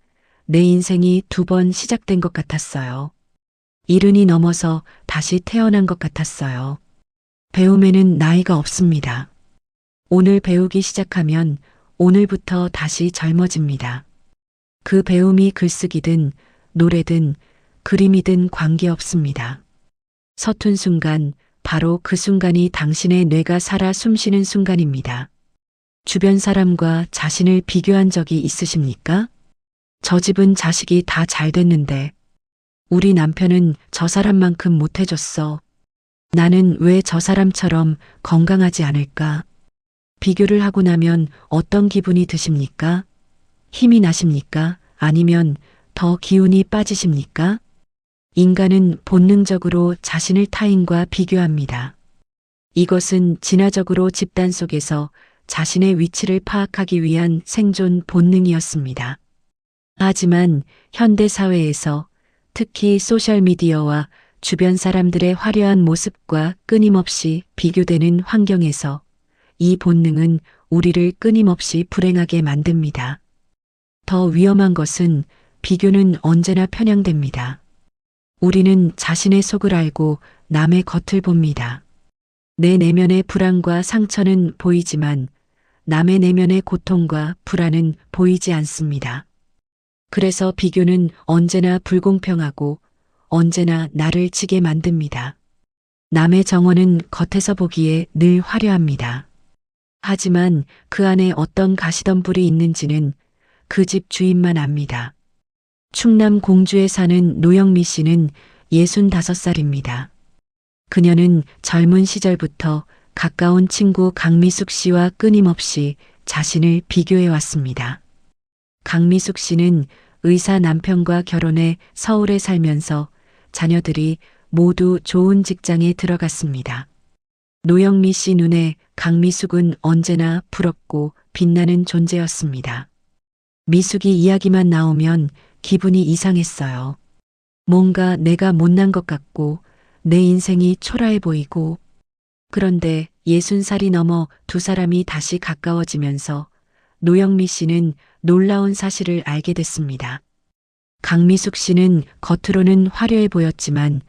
내 인생이 두 번 시작된 것 같았어요. 이른이 넘어서 다시 태어난 것 같았어요. 배움에는 나이가 없습니다. 오늘 배우기 시작하면 오늘부터 다시 젊어집니다. 그 배움이 글쓰기든 노래든 그림이든 관계없습니다. 서툰 순간, 바로 그 순간이 당신의 뇌가 살아 숨쉬는 순간입니다. 주변 사람과 자신을 비교한 적이 있으십니까? 저 집은 자식이 다 잘 됐는데, 우리 남편은 저 사람만큼 못해줬어. 나는 왜 저 사람처럼 건강하지 않을까? 비교를 하고 나면 어떤 기분이 드십니까? 힘이 나십니까? 아니면 더 기운이 빠지십니까? 인간은 본능적으로 자신을 타인과 비교합니다. 이것은 진화적으로 집단 속에서 자신의 위치를 파악하기 위한 생존 본능이었습니다. 하지만 현대 사회에서 특히 소셜미디어와 주변 사람들의 화려한 모습과 끊임없이 비교되는 환경에서 이 본능은 우리를 끊임없이 불행하게 만듭니다. 더 위험한 것은 비교는 언제나 편향됩니다. 우리는 자신의 속을 알고 남의 겉을 봅니다. 내 내면의 불안과 상처는 보이지만 남의 내면의 고통과 불안은 보이지 않습니다. 그래서 비교는 언제나 불공평하고 언제나 나를 지게 만듭니다. 남의 정원은 겉에서 보기에 늘 화려합니다. 하지만 그 안에 어떤 가시덤불이 있는지는 그 집 주인만 압니다. 충남 공주에 사는 노영미 씨는 65살입니다. 그녀는 젊은 시절부터 가까운 친구 강미숙 씨와 끊임없이 자신을 비교해 왔습니다. 강미숙 씨는 의사 남편과 결혼해 서울에 살면서 자녀들이 모두 좋은 직장에 들어갔습니다. 노영미 씨 눈에 강미숙은 언제나 부럽고 빛나는 존재였습니다. 미숙이 이야기만 나오면 기분이 이상했어요. 뭔가 내가 못난 것 같고 내 인생이 초라해 보이고, 그런데 60살이 넘어 두 사람이 다시 가까워지면서 노영미 씨는 놀라운 사실을 알게 됐습니다. 강미숙 씨는 겉으로는 화려해 보였지만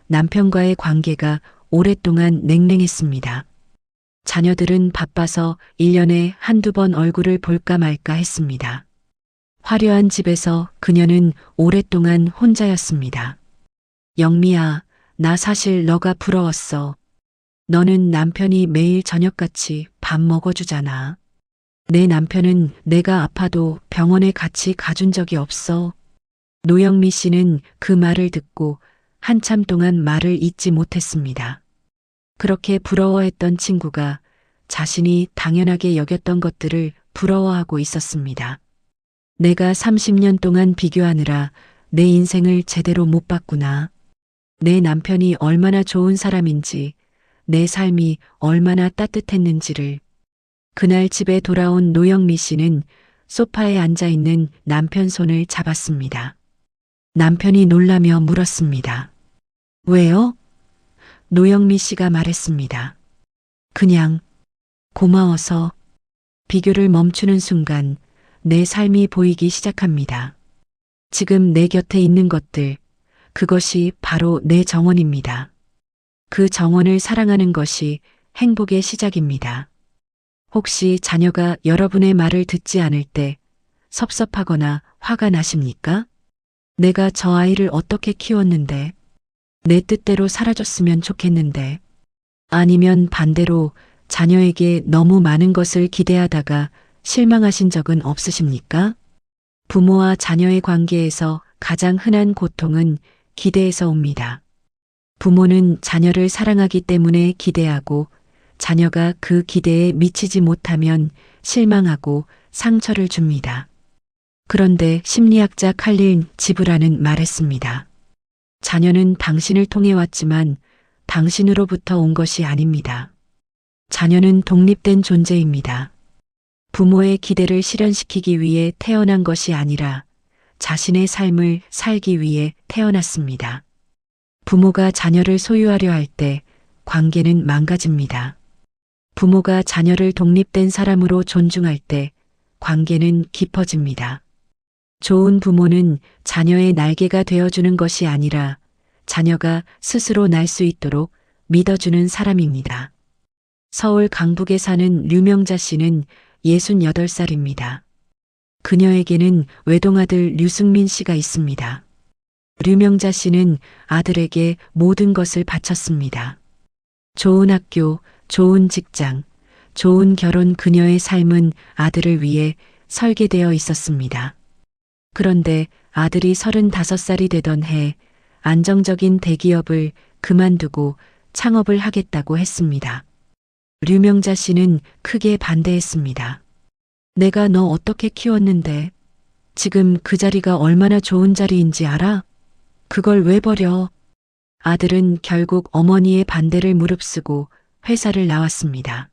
남편과의 관계가 오랫동안 냉랭했습니다. 자녀들은 바빠서 1년에 한두 번 얼굴을 볼까 말까 했습니다. 화려한 집에서 그녀는 오랫동안 혼자였습니다. 영미야, 나 사실 너가 부러웠어. 너는 남편이 매일 저녁같이 밥 먹어주잖아. 내 남편은 내가 아파도 병원에 같이 가준 적이 없어. 노영미 씨는 그 말을 듣고 한참 동안 말을 잇지 못했습니다. 그렇게 부러워했던 친구가 자신이 당연하게 여겼던 것들을 부러워하고 있었습니다. 내가 30년 동안 비교하느라 내 인생을 제대로 못 봤구나. 내 남편이 얼마나 좋은 사람인지, 내 삶이 얼마나 따뜻했는지를. 그날 집에 돌아온 노영미 씨는 소파에 앉아 있는 남편 손을 잡았습니다. 남편이 놀라며 물었습니다. 왜요? 노영미 씨가 말했습니다. 그냥 고마워서. 비교를 멈추는 순간 내 삶이 보이기 시작합니다. 지금 내 곁에 있는 것들, 그것이 바로 내 정원입니다. 그 정원을 사랑하는 것이 행복의 시작입니다. 혹시 자녀가 여러분의 말을 듣지 않을 때 섭섭하거나 화가 나십니까? 내가 저 아이를 어떻게 키웠는데, 내 뜻대로 살아줬으면 좋겠는데, 아니면 반대로 자녀에게 너무 많은 것을 기대하다가 실망하신 적은 없으십니까? 부모와 자녀의 관계에서 가장 흔한 고통은 기대에서 옵니다. 부모는 자녀를 사랑하기 때문에 기대하고 자녀가 그 기대에 미치지 못하면 실망하고 상처를 줍니다. 그런데 심리학자 칼릴 지브라는 말했습니다. 자녀는 당신을 통해 왔지만 당신으로부터 온 것이 아닙니다. 자녀는 독립된 존재입니다. 부모의 기대를 실현시키기 위해 태어난 것이 아니라 자신의 삶을 살기 위해 태어났습니다. 부모가 자녀를 소유하려 할 때 관계는 망가집니다. 부모가 자녀를 독립된 사람으로 존중할 때 관계는 깊어집니다. 좋은 부모는 자녀의 날개가 되어주는 것이 아니라 자녀가 스스로 날 수 있도록 믿어주는 사람입니다. 서울 강북에 사는 류명자 씨는 68살입니다. 그녀에게는 외동아들 류승민 씨가 있습니다. 류명자 씨는 아들에게 모든 것을 바쳤습니다. 좋은 학교, 좋은 직장, 좋은 결혼, 그녀의 삶은 아들을 위해 설계되어 있었습니다. 그런데 아들이 35살이 되던 해 안정적인 대기업을 그만두고 창업을 하겠다고 했습니다. 류명자 씨는 크게 반대했습니다. 내가 너 어떻게 키웠는데 지금 그 자리가 얼마나 좋은 자리인지 알아? 그걸 왜 버려? 아들은 결국 어머니의 반대를 무릅쓰고 회사를 나왔습니다.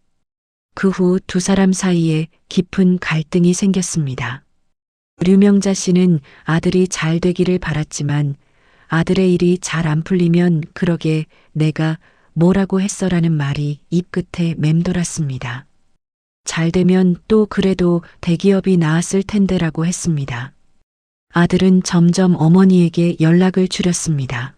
그 후 두 사람 사이에 깊은 갈등이 생겼습니다. 류명자 씨는 아들이 잘 되기를 바랐지만 아들의 일이 잘 안 풀리면 그러게 내가 뭐라고 했어라는 말이 입끝에 맴돌았습니다. 잘 되면 또 그래도 대기업이 나았을 텐데라고 했습니다. 아들은 점점 어머니에게 연락을 줄였습니다.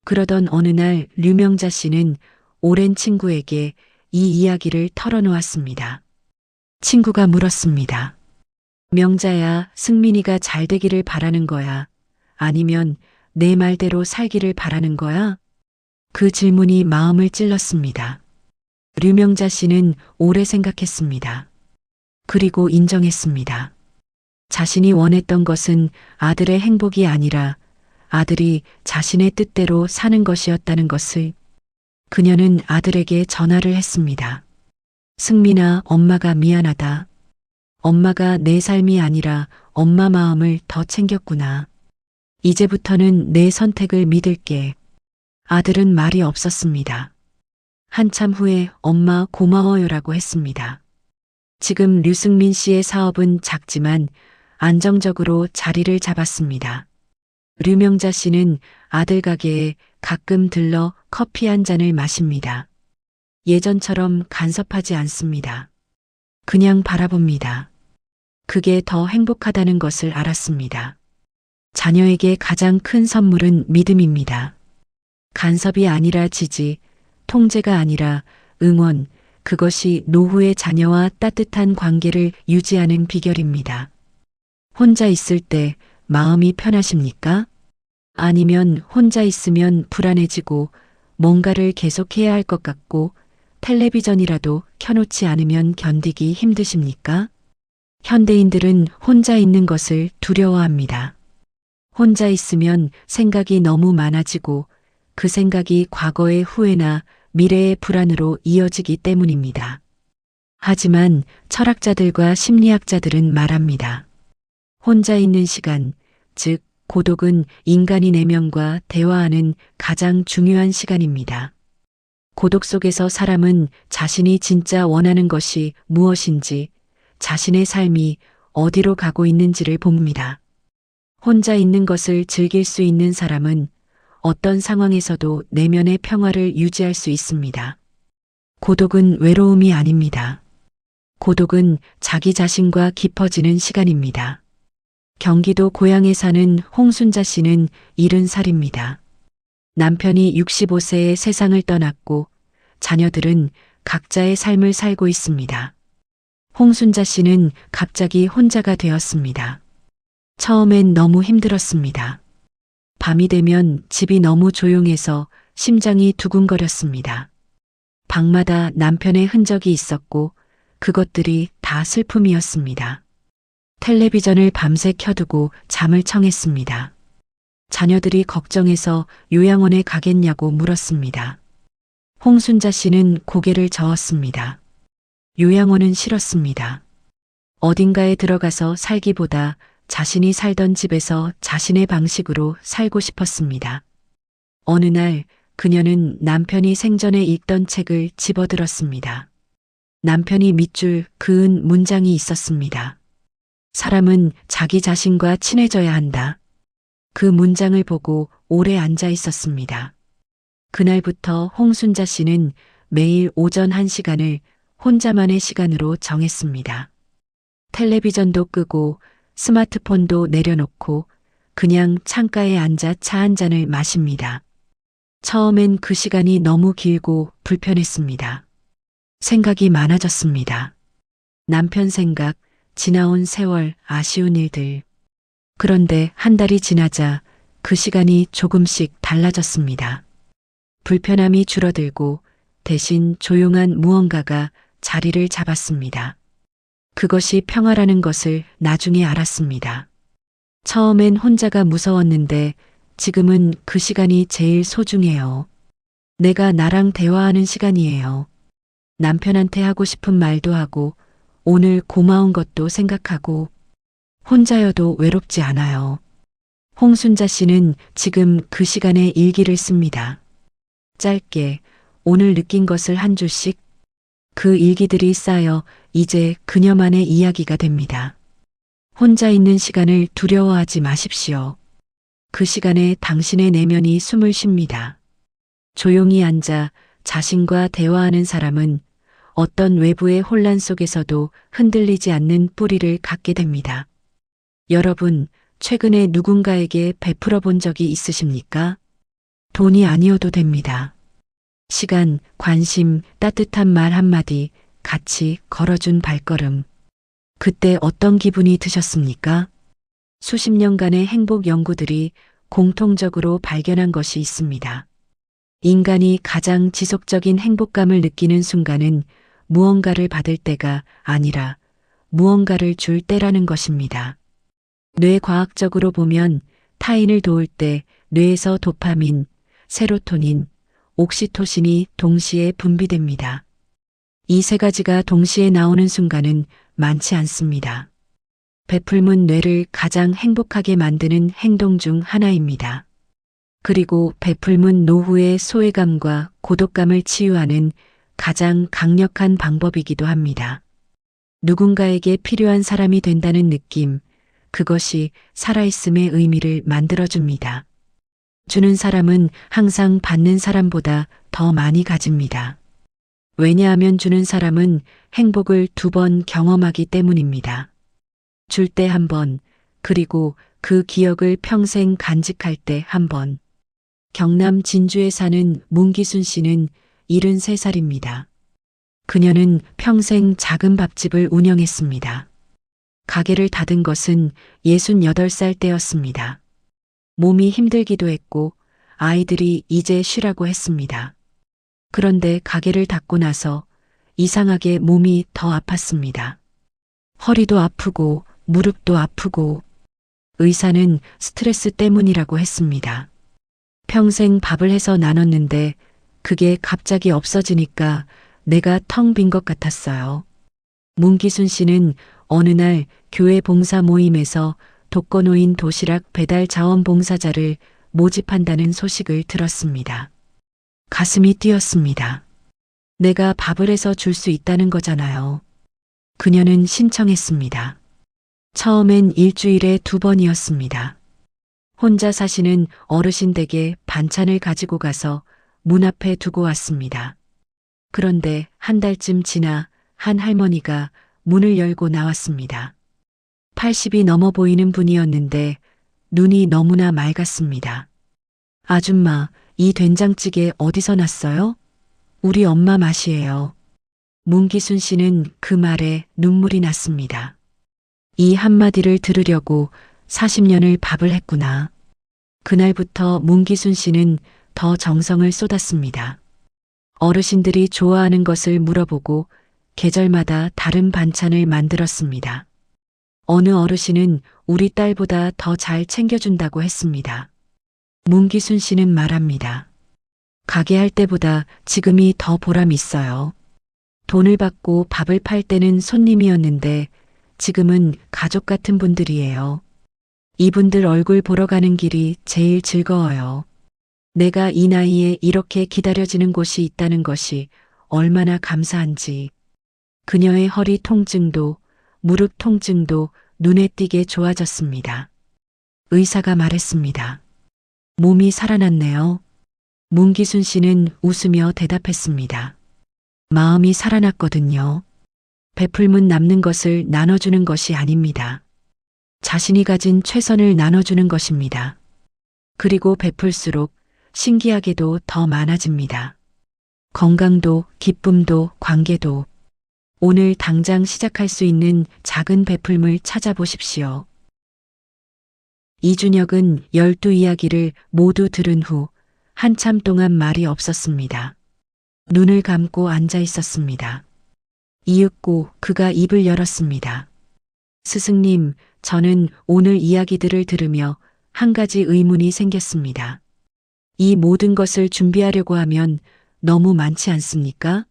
그러던 어느 날 류명자 씨는 오랜 친구에게 이 이야기를 털어놓았습니다. 친구가 물었습니다. 명자야, 승민이가 잘 되기를 바라는 거야? 아니면 내 말대로 살기를 바라는 거야? 그 질문이 마음을 찔렀습니다. 류명자 씨는 오래 생각했습니다. 그리고 인정했습니다. 자신이 원했던 것은 아들의 행복이 아니라 아들이 자신의 뜻대로 사는 것이었다는 것을. 그녀는 아들에게 전화를 했습니다. 승민아, 엄마가 미안하다. 엄마가 내 삶이 아니라 엄마 마음을 더 챙겼구나. 이제부터는 내 선택을 믿을게. 아들은 말이 없었습니다. 한참 후에 엄마 고마워요라고 했습니다. 지금 류승민 씨의 사업은 작지만 안정적으로 자리를 잡았습니다. 류명자 씨는 아들 가게에 가끔 들러 커피 한 잔을 마십니다. 예전처럼 간섭하지 않습니다. 그냥 바라봅니다. 그게 더 행복하다는 것을 알았습니다. 자녀에게 가장 큰 선물은 믿음입니다. 간섭이 아니라 지지, 통제가 아니라 응원, 그것이 노후의 자녀와 따뜻한 관계를 유지하는 비결입니다. 혼자 있을 때 마음이 편하십니까? 아니면 혼자 있으면 불안해지고 뭔가를 계속해야 할 것 같고 텔레비전이라도 켜놓지 않으면 견디기 힘드십니까? 현대인들은 혼자 있는 것을 두려워합니다. 혼자 있으면 생각이 너무 많아지고 그 생각이 과거의 후회나 미래의 불안으로 이어지기 때문입니다. 하지만 철학자들과 심리학자들은 말합니다. 혼자 있는 시간, 즉 고독은 인간이 내면과 대화하는 가장 중요한 시간입니다. 고독 속에서 사람은 자신이 진짜 원하는 것이 무엇인지, 자신의 삶이 어디로 가고 있는지를 봅니다. 혼자 있는 것을 즐길 수 있는 사람은 어떤 상황에서도 내면의 평화를 유지할 수 있습니다. 고독은 외로움이 아닙니다. 고독은 자기 자신과 깊어지는 시간입니다. 경기도 고양에 사는 홍순자 씨는 70살입니다. 남편이 65세에 세상을 떠났고 자녀들은 각자의 삶을 살고 있습니다. 홍순자 씨는 갑자기 혼자가 되었습니다. 처음엔 너무 힘들었습니다. 밤이 되면 집이 너무 조용해서 심장이 두근거렸습니다. 방마다 남편의 흔적이 있었고 그것들이 다 슬픔이었습니다. 텔레비전을 밤새 켜두고 잠을 청했습니다. 자녀들이 걱정해서 요양원에 가겠냐고 물었습니다. 홍순자 씨는 고개를 저었습니다. 요양원은 싫었습니다. 어딘가에 들어가서 살기보다 자신이 살던 집에서 자신의 방식으로 살고 싶었습니다. 어느 날 그녀는 남편이 생전에 읽던 책을 집어들었습니다. 남편이 밑줄 그은 문장이 있었습니다. 사람은 자기 자신과 친해져야 한다. 그 문장을 보고 오래 앉아 있었습니다. 그날부터 홍순자 씨는 매일 오전 1시간을 혼자만의 시간으로 정했습니다. 텔레비전도 끄고 스마트폰도 내려놓고 그냥 창가에 앉아 차 한 잔을 마십니다. 처음엔 그 시간이 너무 길고 불편했습니다. 생각이 많아졌습니다. 남편 생각, 지나온 세월, 아쉬운 일들. 그런데 한 달이 지나자 그 시간이 조금씩 달라졌습니다. 불편함이 줄어들고 대신 조용한 무언가가 자리를 잡았습니다. 그것이 평화라는 것을 나중에 알았습니다. 처음엔 혼자가 무서웠는데 지금은 그 시간이 제일 소중해요. 내가 나랑 대화하는 시간이에요. 남편한테 하고 싶은 말도 하고 오늘 고마운 것도 생각하고 혼자여도 외롭지 않아요. 홍순자 씨는 지금 그 시간에 일기를 씁니다. 짧게 오늘 느낀 것을 한 줄씩 그 일기들이 쌓여 이제 그녀만의 이야기가 됩니다. 혼자 있는 시간을 두려워하지 마십시오. 그 시간에 당신의 내면이 숨을 쉽니다. 조용히 앉아 자신과 대화하는 사람은 어떤 외부의 혼란 속에서도 흔들리지 않는 뿌리를 갖게 됩니다. 여러분, 최근에 누군가에게 베풀어 본 적이 있으십니까? 돈이 아니어도 됩니다. 시간, 관심, 따뜻한 말 한마디, 같이 걸어준 발걸음. 그때 어떤 기분이 드셨습니까? 수십 년간의 행복 연구들이 공통적으로 발견한 것이 있습니다. 인간이 가장 지속적인 행복감을 느끼는 순간은 무언가를 받을 때가 아니라 무언가를 줄 때라는 것입니다. 뇌과학적으로 보면 타인을 도울 때 뇌에서 도파민, 세로토닌, 옥시토신이 동시에 분비됩니다. 이 세 가지가 동시에 나오는 순간은 많지 않습니다. 베풀문 뇌를 가장 행복하게 만드는 행동 중 하나입니다. 그리고 베풀문 노후의 소외감과 고독감을 치유하는 가장 강력한 방법이기도 합니다. 누군가에게 필요한 사람이 된다는 느낌, 그것이 살아있음의 의미를 만들어줍니다. 주는 사람은 항상 받는 사람보다 더 많이 가집니다. 왜냐하면 주는 사람은 행복을 2번 경험하기 때문입니다. 줄 때 1번, 그리고 그 기억을 평생 간직할 때 1번. 경남 진주에 사는 문기순 씨는 73살입니다. 그녀는 평생 작은 밥집을 운영했습니다. 가게를 닫은 것은 68살 때였습니다. 몸이 힘들기도 했고 아이들이 이제 쉬라고 했습니다. 그런데 가게를 닫고 나서 이상하게 몸이 더 아팠습니다. 허리도 아프고 무릎도 아프고 의사는 스트레스 때문이라고 했습니다. 평생 밥을 해서 나눴는데 그게 갑자기 없어지니까 내가 텅 빈 것 같았어요. 문기순 씨는 어느 날 교회 봉사 모임에서 독거노인 도시락 배달 자원봉사자를 모집한다는 소식을 들었습니다. 가슴이 뛰었습니다. 내가 밥을 해서 줄 수 있다는 거잖아요. 그녀는 신청했습니다. 처음엔 일주일에 2번이었습니다. 혼자 사시는 어르신 댁에 반찬을 가지고 가서 문 앞에 두고 왔습니다. 그런데 한 달쯤 지나 한 할머니가 문을 열고 나왔습니다. 80이 넘어 보이는 분이었는데 눈이 너무나 맑았습니다. 아줌마, 이 된장찌개 어디서 났어요? 우리 엄마 맛이에요. 문기순 씨는 그 말에 눈물이 났습니다. 이 한마디를 들으려고 40년을 밥을 했구나. 그날부터 문기순 씨는 더 정성을 쏟았습니다. 어르신들이 좋아하는 것을 물어보고 계절마다 다른 반찬을 만들었습니다. 어느 어르신은 우리 딸보다 더 잘 챙겨준다고 했습니다. 문기순 씨는 말합니다. 가게 할 때보다 지금이 더 보람 있어요. 돈을 받고 밥을 팔 때는 손님이었는데 지금은 가족 같은 분들이에요. 이분들 얼굴 보러 가는 길이 제일 즐거워요. 내가 이 나이에 이렇게 기다려지는 곳이 있다는 것이 얼마나 감사한지. 그녀의 허리 통증도 무릎 통증도 눈에 띄게 좋아졌습니다. 의사가 말했습니다. 몸이 살아났네요. 문기순 씨는 웃으며 대답했습니다. 마음이 살아났거든요. 베풀면 남는 것을 나눠주는 것이 아닙니다. 자신이 가진 최선을 나눠주는 것입니다. 그리고 베풀수록 신기하게도 더 많아집니다. 건강도, 기쁨도, 관계도. 오늘 당장 시작할 수 있는 작은 베풀물 찾아보십시오. 이준혁은 12이야기를 모두 들은 후 한참 동안 말이 없었습니다. 눈을 감고 앉아 있었습니다. 이윽고 그가 입을 열었습니다. 스승님, 저는 오늘 이야기들을 들으며 한 가지 의문이 생겼습니다. 이 모든 것을 준비하려고 하면 너무 많지 않습니까?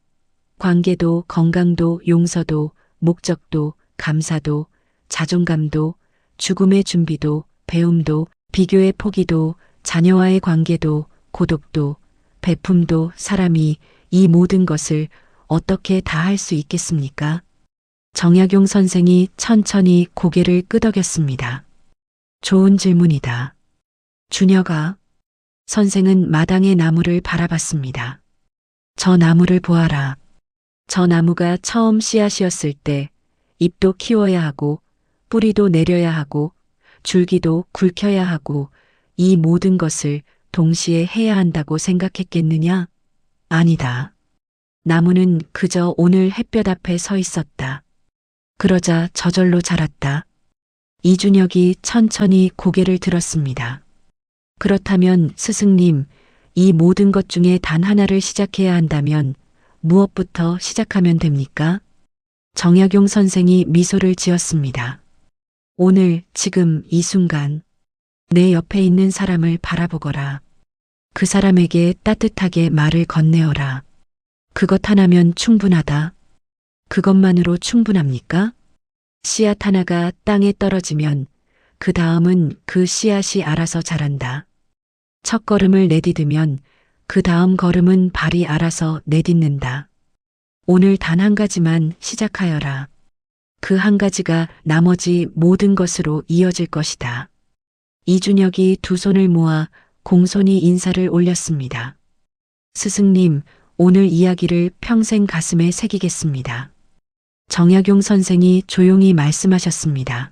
관계도, 건강도, 용서도, 목적도, 감사도, 자존감도, 죽음의 준비도, 배움도, 비교의 포기도, 자녀와의 관계도, 고독도, 베품도, 사람이 이 모든 것을 어떻게 다 할 수 있겠습니까? 정약용 선생이 천천히 고개를 끄덕였습니다. 좋은 질문이다. 준혁아. 선생은 마당의 나무를 바라봤습니다. 저 나무를 보아라. 저 나무가 처음 씨앗이었을 때 잎도 키워야 하고 뿌리도 내려야 하고 줄기도 굵혀야 하고 이 모든 것을 동시에 해야 한다고 생각했겠느냐? 아니다. 나무는 그저 오늘 햇볕 앞에 서 있었다. 그러자 저절로 자랐다. 이준혁이 천천히 고개를 들었습니다. 그렇다면 스승님, 이 모든 것 중에 단 하나를 시작해야 한다면 무엇부터 시작하면 됩니까? 정약용 선생이 미소를 지었습니다. 오늘, 지금, 이 순간, 내 옆에 있는 사람을 바라보거라. 그 사람에게 따뜻하게 말을 건네어라. 그것 하나면 충분하다. 그것만으로 충분합니까? 씨앗 하나가 땅에 떨어지면 그 다음은 그 씨앗이 알아서 자란다. 첫 걸음을 내디디면 그 다음 걸음은 발이 알아서 내딛는다. 오늘 단 한 가지만 시작하여라. 그 한 가지가 나머지 모든 것으로 이어질 것이다. 이준혁이 두 손을 모아 공손히 인사를 올렸습니다. 스승님, 오늘 이야기를 평생 가슴에 새기겠습니다. 정약용 선생이 조용히 말씀하셨습니다.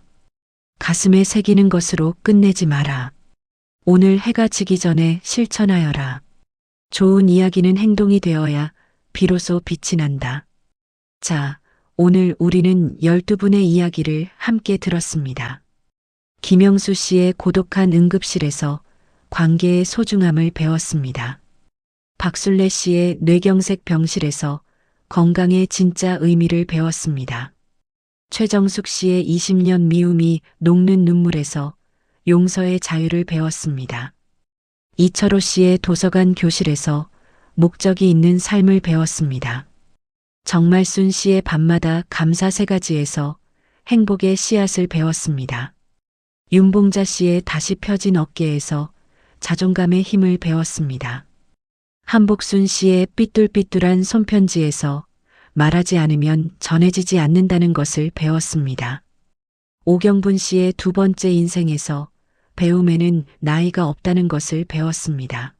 가슴에 새기는 것으로 끝내지 마라. 오늘 해가 지기 전에 실천하여라. 좋은 이야기는 행동이 되어야 비로소 빛이 난다. 자, 오늘 우리는 12분의 이야기를 함께 들었습니다. 김영수 씨의 고독한 응급실에서 관계의 소중함을 배웠습니다. 박술래 씨의 뇌경색 병실에서 건강의 진짜 의미를 배웠습니다. 최정숙 씨의 20년 미움이 녹는 눈물에서 용서의 자유를 배웠습니다. 이철호 씨의 도서관 교실에서 목적이 있는 삶을 배웠습니다. 정말순 씨의 밤마다 감사 3가지에서 행복의 씨앗을 배웠습니다. 윤봉자 씨의 다시 펴진 어깨에서 자존감의 힘을 배웠습니다. 한복순 씨의 삐뚤삐뚤한 손편지에서 말하지 않으면 전해지지 않는다는 것을 배웠습니다. 오경분 씨의 2번째 인생에서 배움에는 나이가 없다는 것을 배웠습니다.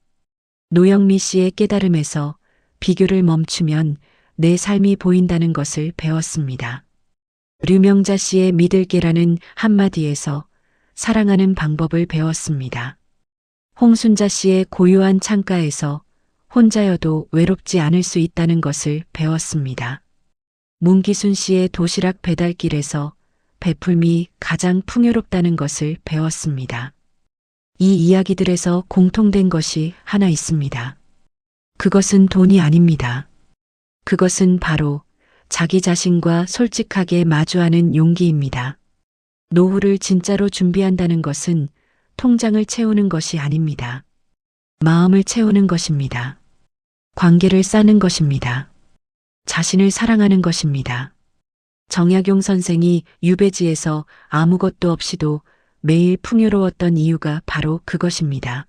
노영미 씨의 깨달음에서 비교를 멈추면 내 삶이 보인다는 것을 배웠습니다. 류명자 씨의 믿을게라는 한마디에서 사랑하는 방법을 배웠습니다. 홍순자 씨의 고요한 창가에서 혼자여도 외롭지 않을 수 있다는 것을 배웠습니다. 문기순 씨의 도시락 배달길에서 베풀미 가장 풍요롭다는 것을 배웠습니다. 이 이야기들에서 공통된 것이 하나 있습니다. 그것은 돈이 아닙니다. 그것은 바로 자기 자신과 솔직하게 마주하는 용기입니다. 노후를 진짜로 준비한다는 것은 통장을 채우는 것이 아닙니다. 마음을 채우는 것입니다. 관계를 쌓는 것입니다. 자신을 사랑하는 것입니다. 정약용 선생이 유배지에서 아무것도 없이도 매일 풍요로웠던 이유가 바로 그것입니다.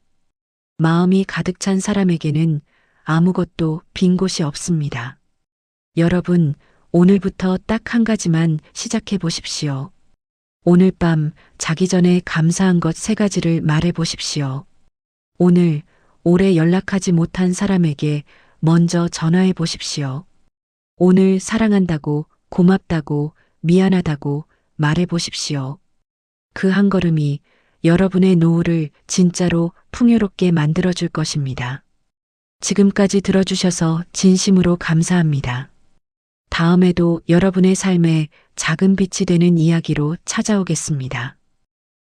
마음이 가득 찬 사람에게는 아무것도 빈 곳이 없습니다. 여러분, 오늘부터 딱 한 가지만 시작해 보십시오. 오늘 밤 자기 전에 감사한 것 3가지를 말해 보십시오. 오늘 오래 연락하지 못한 사람에게 먼저 전화해 보십시오. 오늘 사랑한다고 고맙다고, 미안하다고 말해 보십시오. 그 한 걸음이 여러분의 노후를 진짜로 풍요롭게 만들어줄 것입니다. 지금까지 들어주셔서 진심으로 감사합니다. 다음에도 여러분의 삶에 작은 빛이 되는 이야기로 찾아오겠습니다.